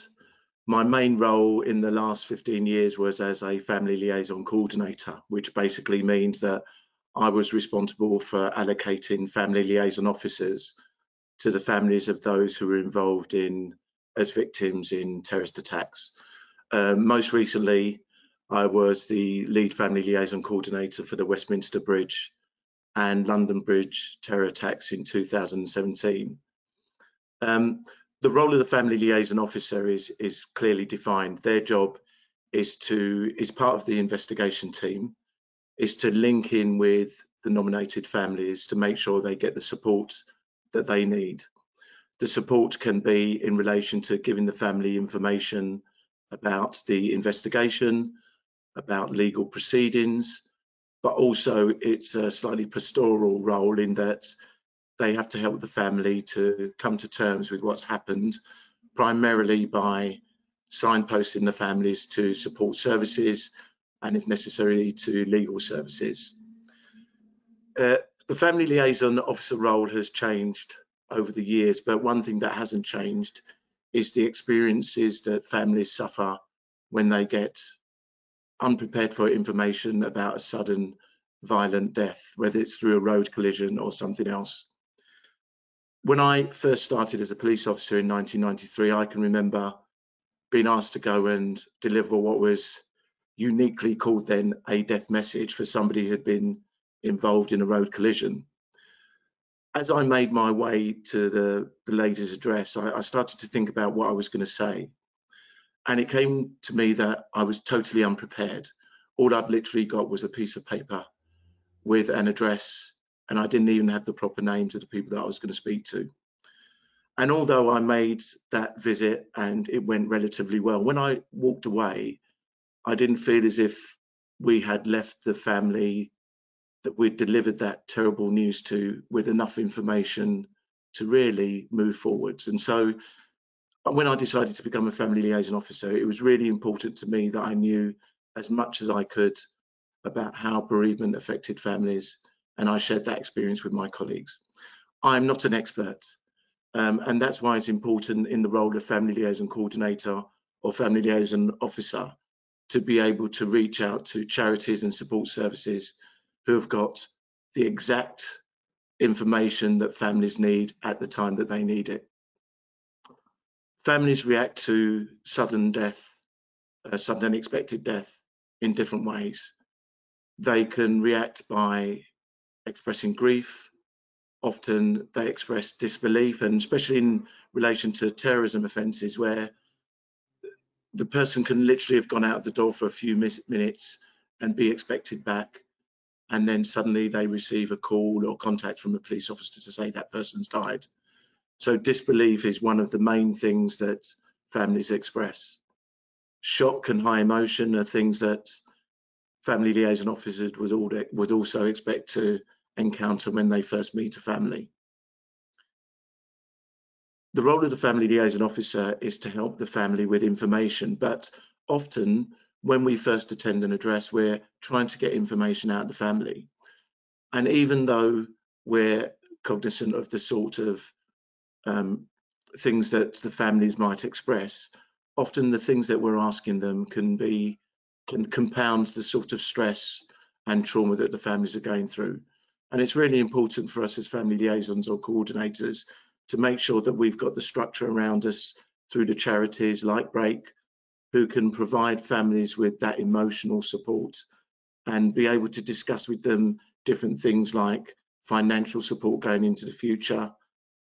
My main role in the last 15 years was as a family liaison coordinator, which basically means that I was responsible for allocating family liaison officers to the families of those who were involved as victims in terrorist attacks. Most recently, I was the lead family liaison coordinator for the Westminster Bridge and London Bridge terror attacks in 2017. The role of the family liaison officer is clearly defined. Their job is part of the investigation team, is to link in with the nominated families to make sure they get the support that they need. The support can be in relation to giving the family information about the investigation, about legal proceedings, but also it's a slightly pastoral role in that they have to help the family to come to terms with what's happened, primarily by signposting the families to support services and, if necessary, to legal services. The family liaison officer role has changed over the years, but one thing that hasn't changed is the experiences that families suffer when they get unprepared for information about a sudden violent death, whether it's through a road collision or something else. When I first started as a police officer in 1993, I can remember being asked to go and deliver what was uniquely called then a death message for somebody who had been involved in a road collision. As I made my way to the lady's address, I started to think about what I was going to say. And it came to me that I was totally unprepared. All I'd literally got was a piece of paper with an address, and I didn't even have the proper names of the people that I was going to speak to. And although I made that visit and it went relatively well, when I walked away, I didn't feel as if we had left the family that we'd delivered that terrible news to with enough information to really move forwards. And so when I decided to become a family liaison officer, it was really important to me that I knew as much as I could about how bereavement affected families, and I shared that experience with my colleagues. I'm not an expert, and that's why it's important in the role of family liaison coordinator or family liaison officer to be able to reach out to charities and support services who have got the exact information that families need at the time that they need it. Families react to sudden death, sudden unexpected death in different ways. They can react by expressing grief. Often they express disbelief, and especially in relation to terrorism offences where the person can literally have gone out the door for a few minutes and be expected back, and then suddenly they receive a call or contact from a police officer to say that person's died. So disbelief is one of the main things that families express. Shock and high emotion are things that family liaison officers would also expect to encounter when they first meet a family. The role of the family liaison officer is to help the family with information, but often when we first attend an address, we're trying to get information out of the family. And even though we're cognizant of the sort of things that the families might express, often the things that we're asking them can compound the sort of stress and trauma that the families are going through. And it's really important for us as family liaisons or coordinators to make sure that we've got the structure around us through the charities like Break, who can provide families with that emotional support and be able to discuss with them different things like financial support going into the future,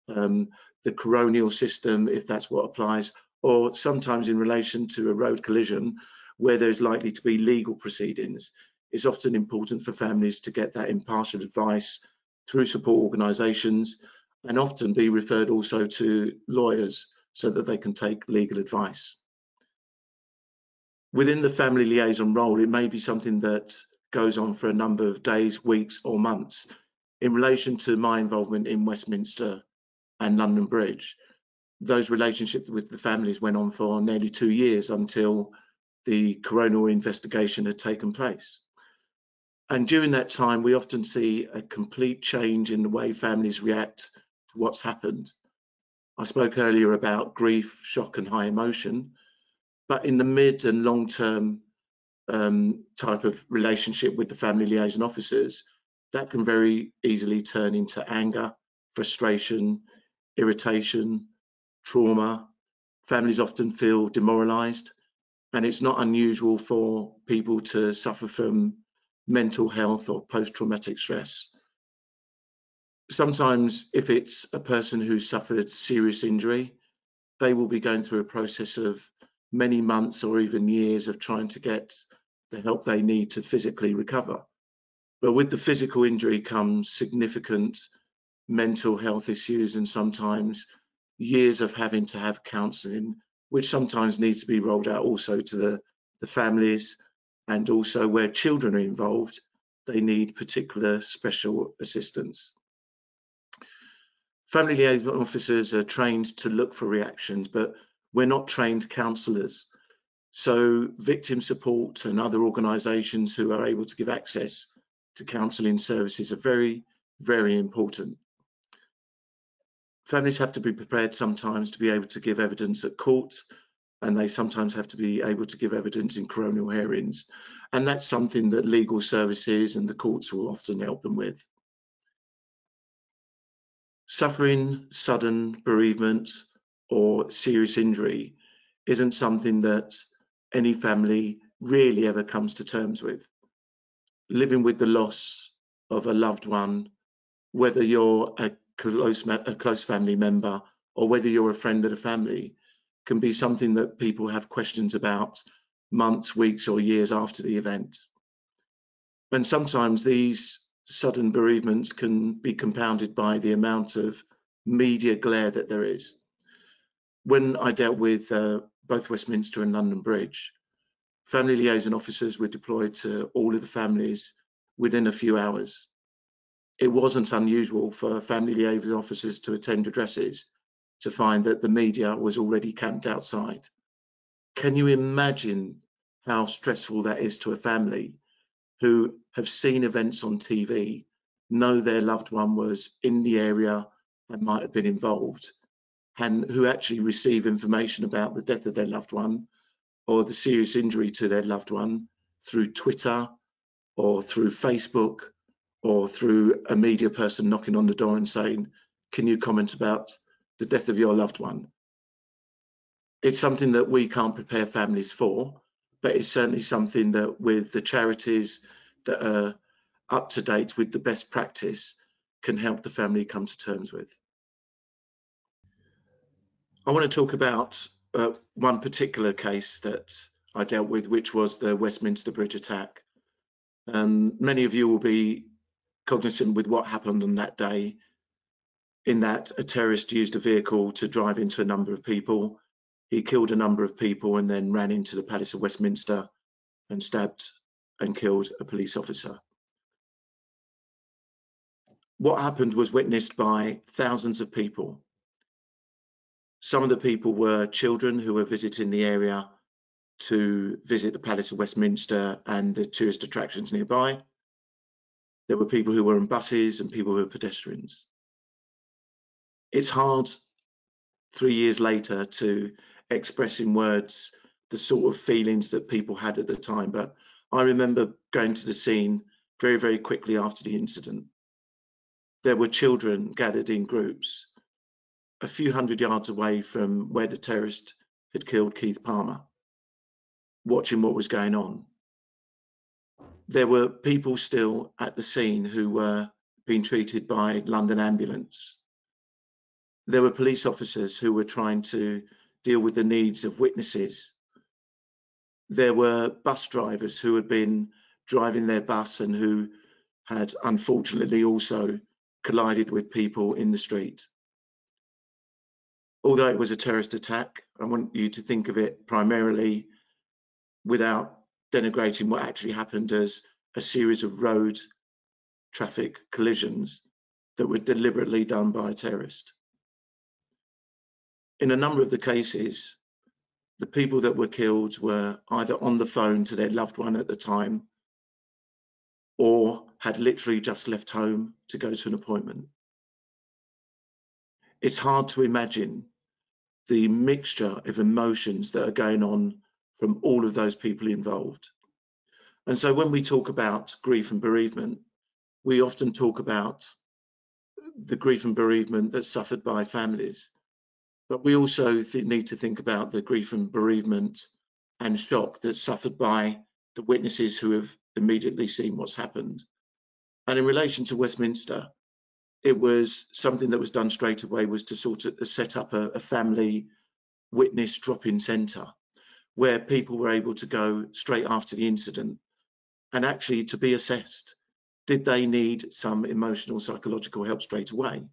the coronial system, if that's what applies, or sometimes in relation to a road collision where there's likely to be legal proceedings. It's often important for families to get that impartial advice through support organisations and often be referred also to lawyers so that they can take legal advice. Within the family liaison role, it may be something that goes on for a number of days, weeks or months. In relation to my involvement in Westminster and London Bridge, those relationships with the families went on for nearly 2 years until the coronial investigation had taken place. And during that time, we often see a complete change in the way families react to what's happened. I spoke earlier about grief, shock and high emotion, but in the mid and long term type of relationship with the family liaison officers, that can very easily turn into anger, frustration, irritation, trauma. Families often feel demoralised, and it's not unusual for people to suffer from mental health or post-traumatic stress. Sometimes if it's a person who suffered serious injury, they will be going through a process of many months or even years of trying to get the help they need to physically recover. But with the physical injury comes significant mental health issues and sometimes years of having to have counselling, which sometimes needs to be rolled out also to the families, and also where children are involved, they need particular special assistance. Family liaison officers are trained to look for reactions, but we're not trained counsellors. So victim support and other organisations who are able to give access to counselling services are very, very important. Families have to be prepared sometimes to be able to give evidence at court, and they sometimes have to be able to give evidence in coronial hearings. And that's something that legal services and the courts will often help them with. Suffering sudden bereavement or serious injury isn't something that any family really ever comes to terms with. Living with the loss of a loved one, whether you're a close family member or whether you're a friend of the family, can be something that people have questions about months, weeks or years after the event. And sometimes these sudden bereavements can be compounded by the amount of media glare that there is. When I dealt with both Westminster and London Bridge, family liaison officers were deployed to all of the families within a few hours. It wasn't unusual for family liaison officers to attend addresses to find that the media was already camped outside. Can you imagine how stressful that is to a family who have seen events on TV, know their loved one was in the area and might have been involved, and who actually receive information about the death of their loved one or the serious injury to their loved one through Twitter or through Facebook or through a media person knocking on the door and saying, can you comment about the death of your loved one? It's something that we can't prepare families for, but it's certainly something that with the charities that are up to date with the best practice can help the family come to terms with. I want to talk about one particular case that I dealt with, which was the Westminster Bridge attack. Many of you will be cognizant with what happened on that day, in that a terrorist used a vehicle to drive into a number of people. He killed a number of people and then ran into the Palace of Westminster and stabbed and killed a police officer. What happened was witnessed by thousands of people. Some of the people were children who were visiting the area to visit the Palace of Westminster and the tourist attractions nearby. There were people who were on buses and people who were pedestrians. It's hard 3 years later to express in words the sort of feelings that people had at the time, but I remember going to the scene very, very quickly after the incident. There were children gathered in groups a few hundred yards away from where the terrorist had killed Keith Palmer, watching what was going on. There were people still at the scene who were being treated by London Ambulance. There were police officers who were trying to deal with the needs of witnesses. There were bus drivers who had been driving their bus and who had unfortunately also collided with people in the street. Although it was a terrorist attack, I want you to think of it primarily, without denigrating what actually happened, as a series of road traffic collisions that were deliberately done by a terrorist. In a number of the cases, the people that were killed were either on the phone to their loved one at the time or had literally just left home to go to an appointment. it's hard to imagine the mixture of emotions that are going on from all of those people involved. And so when we talk about grief and bereavement, we often talk about the grief and bereavement that's suffered by families, but we also need to think about the grief and bereavement and shock that's suffered by the witnesses who have immediately seen what's happened. And in relation to Westminster, it was something that was done straight away, was to sort of set up a family witness drop-in centre where people were able to go straight after the incident and actually to be assessed. Did they need some emotional, psychological help straight away?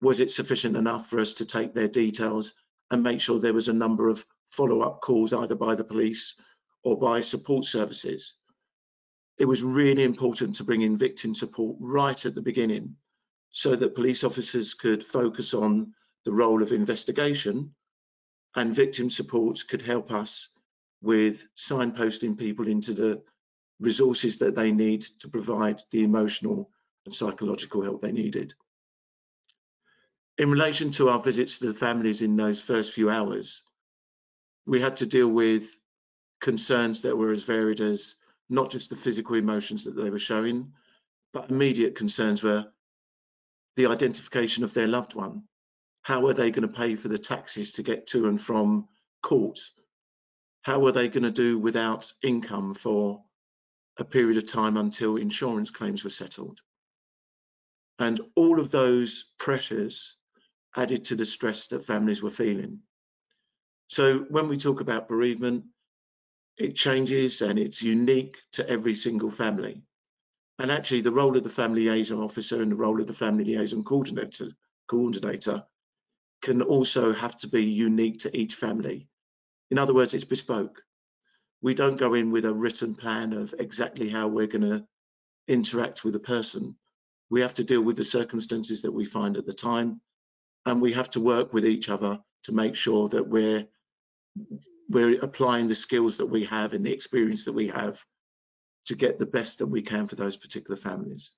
Was it sufficient enough for us to take their details and make sure there was a number of follow-up calls either by the police or by support services? It was really important to bring in victim support right at the beginning so that police officers could focus on the role of investigation and victim support could help us with signposting people into the resources that they need to provide the emotional and psychological help they needed. In relation to our visits to the families in those first few hours, we had to deal with concerns that were as varied as not just the physical emotions that they were showing, but immediate concerns were the identification of their loved one. How are they going to pay for the taxis to get to and from court? How are they going to do without income for a period of time until insurance claims were settled? And all of those pressures added to the stress that families were feeling. So when we talk about bereavement, it changes and it's unique to every single family. And actually the role of the family liaison officer and the role of the family liaison coordinator can also have to be unique to each family. In other words, it's bespoke. We don't go in with a written plan of exactly how we're going to interact with a person. We have to deal with the circumstances that we find at the time, and we have to work with each other to make sure that we're applying the skills that we have and the experience that we have to get the best that we can for those particular families.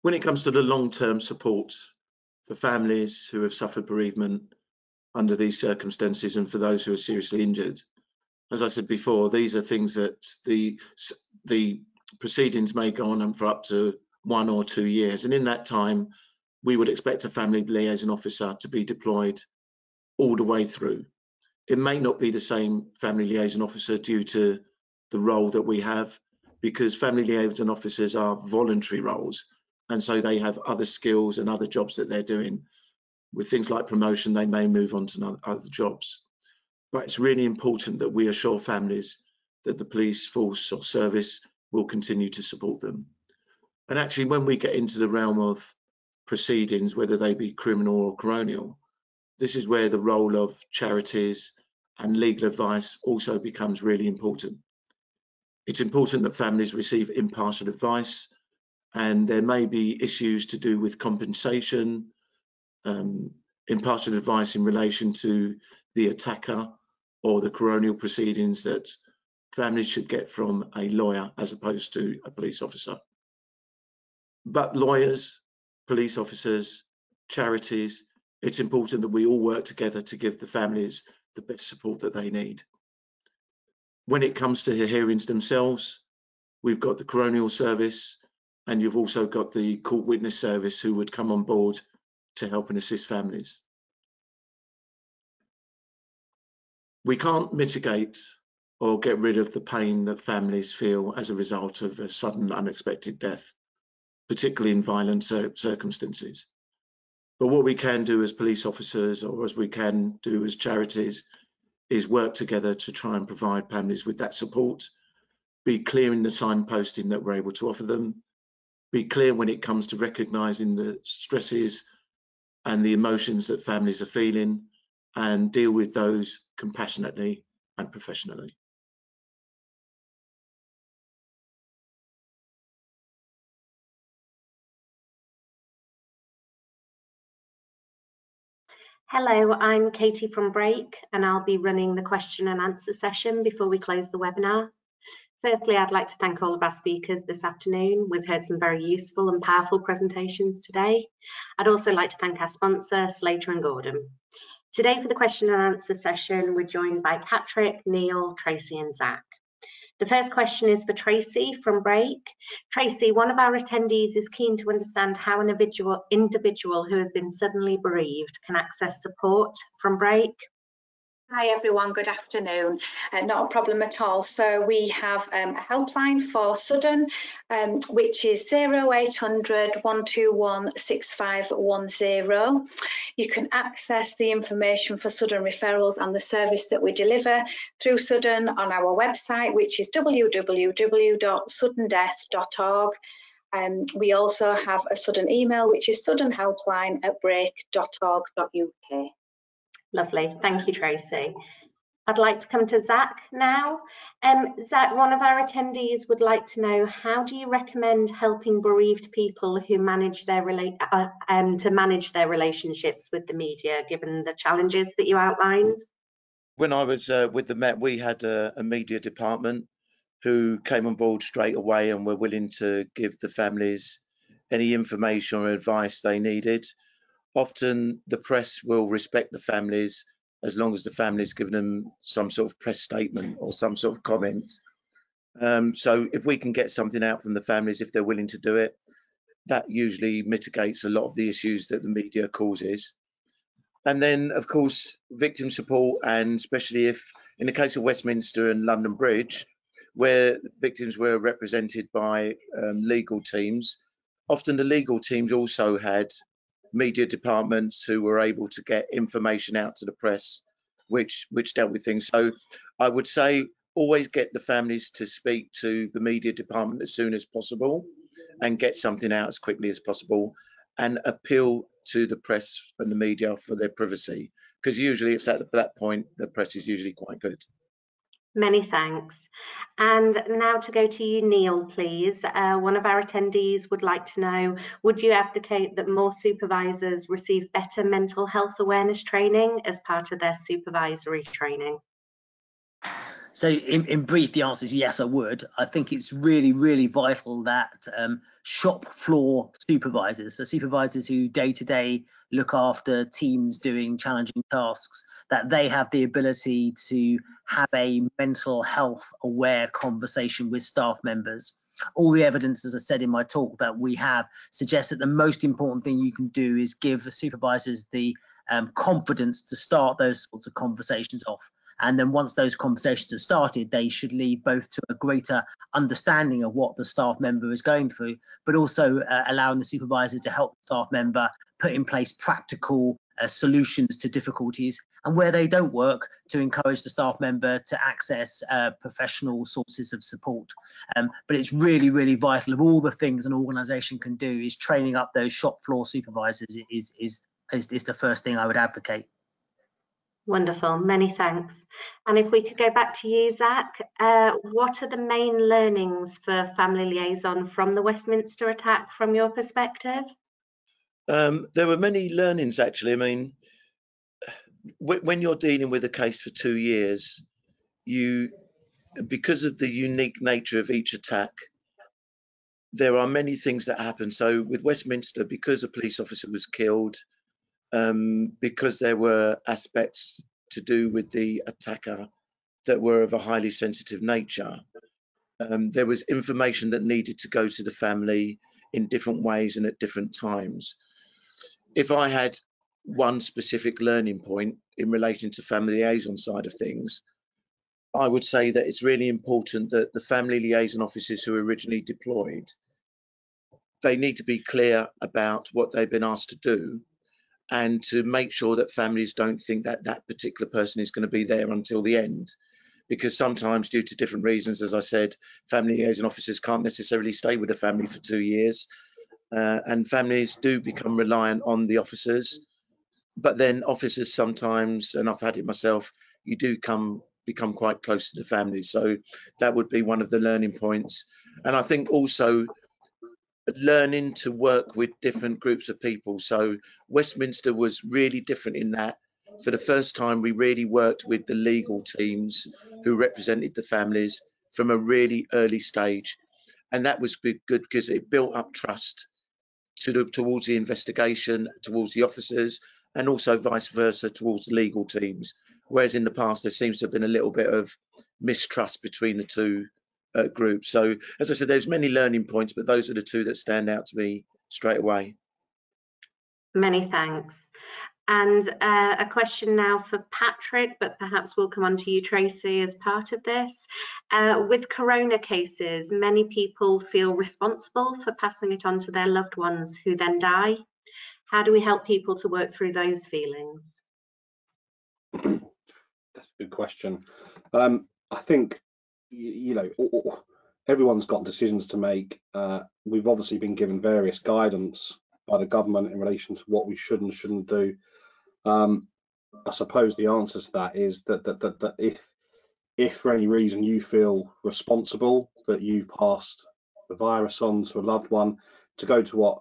When it comes to the long-term support for families who have suffered bereavement under these circumstances and for those who are seriously injured, as I said before, these are things that the proceedings may go on for up to 1 or 2 years. And in that time, we would expect a family liaison officer to be deployed all the way through. It may not be the same family liaison officer due to the role that we have, because family liaison officers are voluntary roles. And so they have other skills and other jobs that they're doing. With things like promotion, they may move on to other jobs. But it's really important that we assure families that the police force or service will continue to support them. And actually, when we get into the realm of proceedings, whether they be criminal or coronial, this is where the role of charities and legal advice also becomes really important. It's important that families receive impartial advice, and there may be issues to do with compensation, impartial advice in relation to the attacker or the coronial proceedings that families should get from a lawyer as opposed to a police officer. But lawyers, police officers, charities, it's important that we all work together to give the families the best support that they need. When it comes to the hearings themselves, we've got the coronial service, and you've also got the court witness service who would come on board to help and assist families. We can't mitigate or get rid of the pain that families feel as a result of a sudden unexpected death, particularly in violent circumstances. But what we can do as police officers, or as we can do as charities, is work together to try and provide families with that support, be clear in the signposting that we're able to offer them, be clear when it comes to recognising the stresses and the emotions that families are feeling, and deal with those compassionately and professionally. Hello, I'm Katie from Break, and I'll be running the question and answer session before we close the webinar. Firstly, I'd like to thank all of our speakers this afternoon. We've heard some very useful and powerful presentations today. I'd also like to thank our sponsor, Slater Gordon. Today for the question and answer session, we're joined by Patrick, Neil, Tracey and Zac. The first question is for Tracey from Break. Tracey, one of our attendees is keen to understand how an individual who has been suddenly bereaved can access support from Break. Hi everyone, good afternoon. Not a problem at all. So we have a helpline for Sudden, which is 0800 121 6510. You can access the information for Sudden referrals and the service that we deliver through Sudden on our website, which is www.suddendeath.org. We also have a Sudden email, which is suddenhelpline@break.org.uk. Lovely, thank you, Tracey. I'd like to come to Zac now. Zac, one of our attendees would like to know, how do you recommend helping bereaved people who manage their relationships with the media, given the challenges that you outlined? When I was with the Met, we had a media department who came on board straight away and were willing to give the families any information or advice they needed. Often the press will respect the families as long as the family's given them some sort of press statement or some sort of comment. So if we can get something out from the families, if they're willing to do it, that usually mitigates a lot of the issues that the media causes. And then, of course, victim support, and especially if, in the case of Westminster and London Bridge, where victims were represented by legal teams, often the legal teams also had media departments who were able to get information out to the press, which dealt with things. So I would say always get the families to speak to the media department as soon as possible and get something out as quickly as possible, and appeal to the press and the media for their privacy, because usually it's at that point the press is usually quite good. Many thanks. And now to go to you, Neil, please. One of our attendees would like to know, would you advocate that more supervisors receive better mental health awareness training as part of their supervisory training? So in brief, the answer is yes, I would. I think it's really, really vital that shop floor supervisors, so supervisors who day to day look after teams doing challenging tasks, that they have the ability to have a mental health aware conversation with staff members. All the evidence, as I said in my talk, that we have suggests that the most important thing you can do is give the supervisors the confidence to start those sorts of conversations off. And then once those conversations have started, they should lead both to a greater understanding of what the staff member is going through, but also allowing the supervisor to help the staff member put in place practical solutions to difficulties, and where they don't work, to encourage the staff member to access professional sources of support. But it's really, really vital. Of all the things an organisation can do, is training up those shop floor supervisors is the first thing I would advocate. Wonderful, many thanks. And if we could go back to you, Zac, what are the main learnings for family liaison from the Westminster attack from your perspective? There were many learnings, actually. I mean, when you're dealing with a case for 2 years, because of the unique nature of each attack, there are many things that happen. So with Westminster, because a police officer was killed, because there were aspects to do with the attacker that were of a highly sensitive nature, there was information that needed to go to the family in different ways and at different times. If I had one specific learning point in relation to family liaison side of things, I would say that it's really important that the family liaison officers who are originally deployed, they need to be clear about what they've been asked to do, and to make sure that families don't think that that particular person is going to be there until the end. Because sometimes, due to different reasons, as I said, family liaison officers can't necessarily stay with the family for 2 years, and families do become reliant on the officers. But then officers sometimes, and I've had it myself, you do become quite close to the families. So that would be one of the learning points. And I think also learning to work with different groups of people. So Westminster was really different in that, for the first time, we really worked with the legal teams who represented the families from a really early stage. And that was good because it built up trust towards the investigation, towards the officers, and also vice versa towards the legal teams. Whereas in the past, there seems to have been a little bit of mistrust between the two groups. So as I said, there's many learning points, but those are the two that stand out to me straight away. Many thanks. And a question now for Patrick, but perhaps we'll come on to you, Tracey, as part of this. With corona cases, many people feel responsible for passing it on to their loved ones who then die. How do we help people to work through those feelings? That's a good question. I think, you know, everyone's got decisions to make. We've obviously been given various guidance by the government in relation to what we should and shouldn't do. I suppose the answer to that is that if for any reason you feel responsible that you've passed the virus on to a loved one, to go to what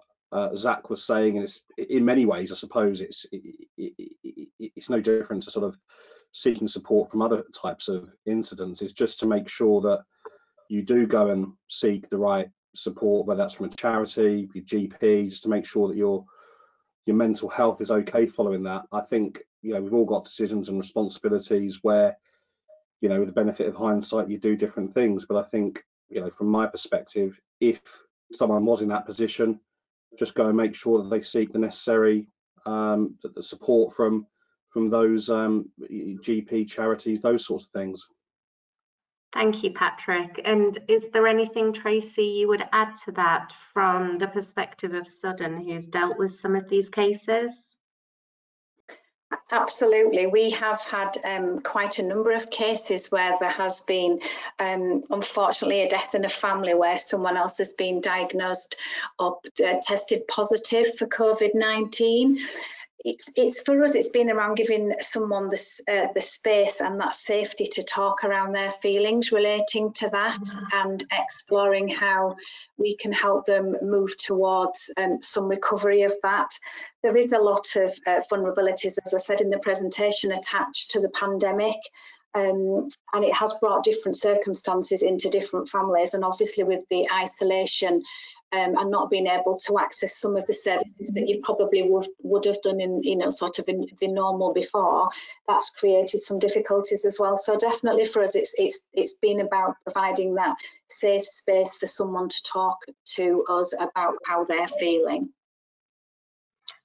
Zac was saying, and it's in many ways, I suppose it's no different to sort of seeking support from other types of incidents. It's just to make sure that you do go and seek the right support, whether that's from a charity, your GP, just to make sure that your mental health is okay following that. I think, you know, we've all got decisions and responsibilities where, you know, with the benefit of hindsight, you do different things. But I think, you know, from my perspective, if someone was in that position, just go and make sure that they seek the necessary the support from those GP charities, those sorts of things. Thank you, Patrick. And is there anything, Tracey, you would add to that from the perspective of Sudden, who's dealt with some of these cases? Absolutely. We have had quite a number of cases where there has been, unfortunately, a death in a family where someone else has been diagnosed or tested positive for COVID-19. It's for us, it's been around giving someone the space and that safety to talk around their feelings relating to that, and exploring how we can help them move towards some recovery of that. There is a lot of vulnerabilities, as I said in the presentation, attached to the pandemic. And it has brought different circumstances into different families, and obviously with the isolation and not being able to access some of the services that you probably would have done in, you know, sort of in the normal before, that's created some difficulties as well. So definitely for us, it's been about providing that safe space for someone to talk to us about how they're feeling.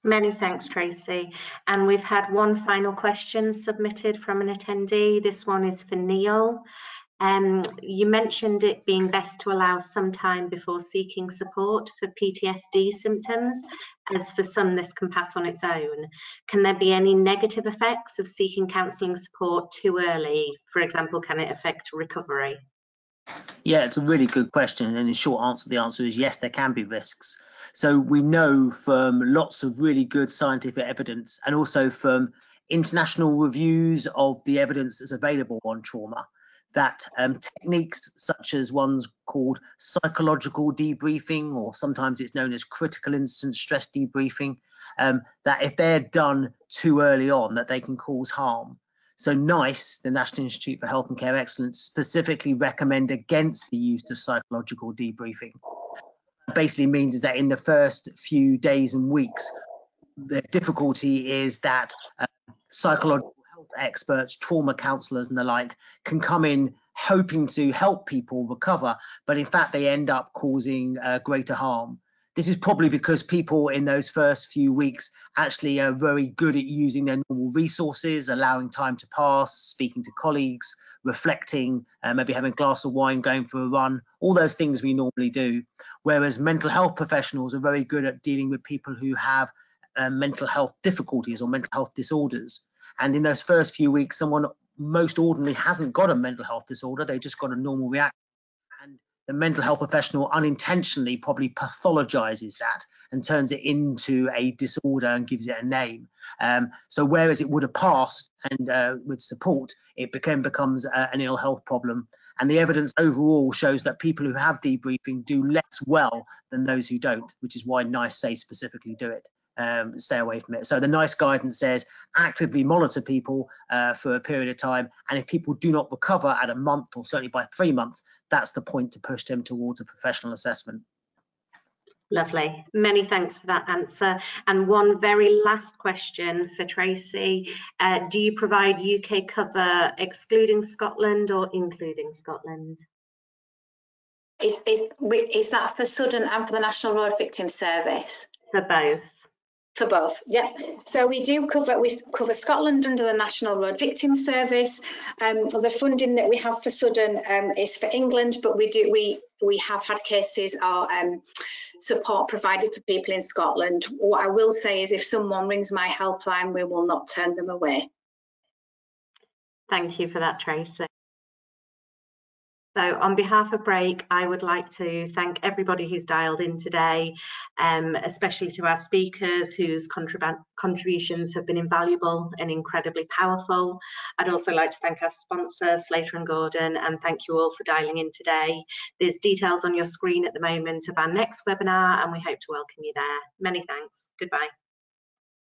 Many thanks, Tracey. And we've had one final question submitted from an attendee. This one is for Neil. You mentioned it being best to allow some time before seeking support for PTSD symptoms, as for some this can pass on its own. Can there be any negative effects of seeking counselling support too early? For example, can it affect recovery? Yeah, it's a really good question, and in short answer, the answer is yes, there can be risks. So we know from lots of really good scientific evidence, and also from international reviews of the evidence that's available on trauma, that techniques such as ones called psychological debriefing, or sometimes it's known as critical incident stress debriefing, that if they're done too early on, that they can cause harm. So NICE, the National Institute for Health and Care Excellence, specifically recommend against the use of psychological debriefing. What it basically means is that in the first few days and weeks, the difficulty is that psychological health experts, trauma counsellors and the like can come in hoping to help people recover, but in fact they end up causing greater harm. This is probably because people in those first few weeks actually are very good at using their normal resources, allowing time to pass, speaking to colleagues, reflecting, maybe having a glass of wine, going for a run, all those things we normally do. Whereas mental health professionals are very good at dealing with people who have mental health difficulties or mental health disorders. And in those first few weeks, someone most ordinarily hasn't got a mental health disorder, they just got a normal reaction. And the mental health professional unintentionally probably pathologizes that and turns it into a disorder and gives it a name. So whereas it would have passed and with support, it becomes an ill health problem. And the evidence overall shows that people who have debriefing do less well than those who don't, which is why NICE say specifically do it. stay away from it. So the NICE guidance says actively monitor people for a period of time, and if people do not recover at a month or certainly by 3 months, that's the point to push them towards a professional assessment. Lovely. Many thanks for that answer. And one very last question for Tracey. Do you provide UK cover excluding Scotland or including Scotland? Is that for Sudden and for the National Road Victim Service? For both. For both, yeah. So we cover Scotland under the National Road Victim Service. The funding that we have for Sudden is for England, but we have had cases or support provided for people in Scotland. What I will say is if someone rings my helpline, we will not turn them away. Thank you for that, Tracey. So on behalf of Break, I would like to thank everybody who's dialed in today, especially to our speakers whose contributions have been invaluable and incredibly powerful. I'd also like to thank our sponsor, Slater Gordon, and thank you all for dialing in today. There's details on your screen at the moment of our next webinar, and we hope to welcome you there. Many thanks. Goodbye.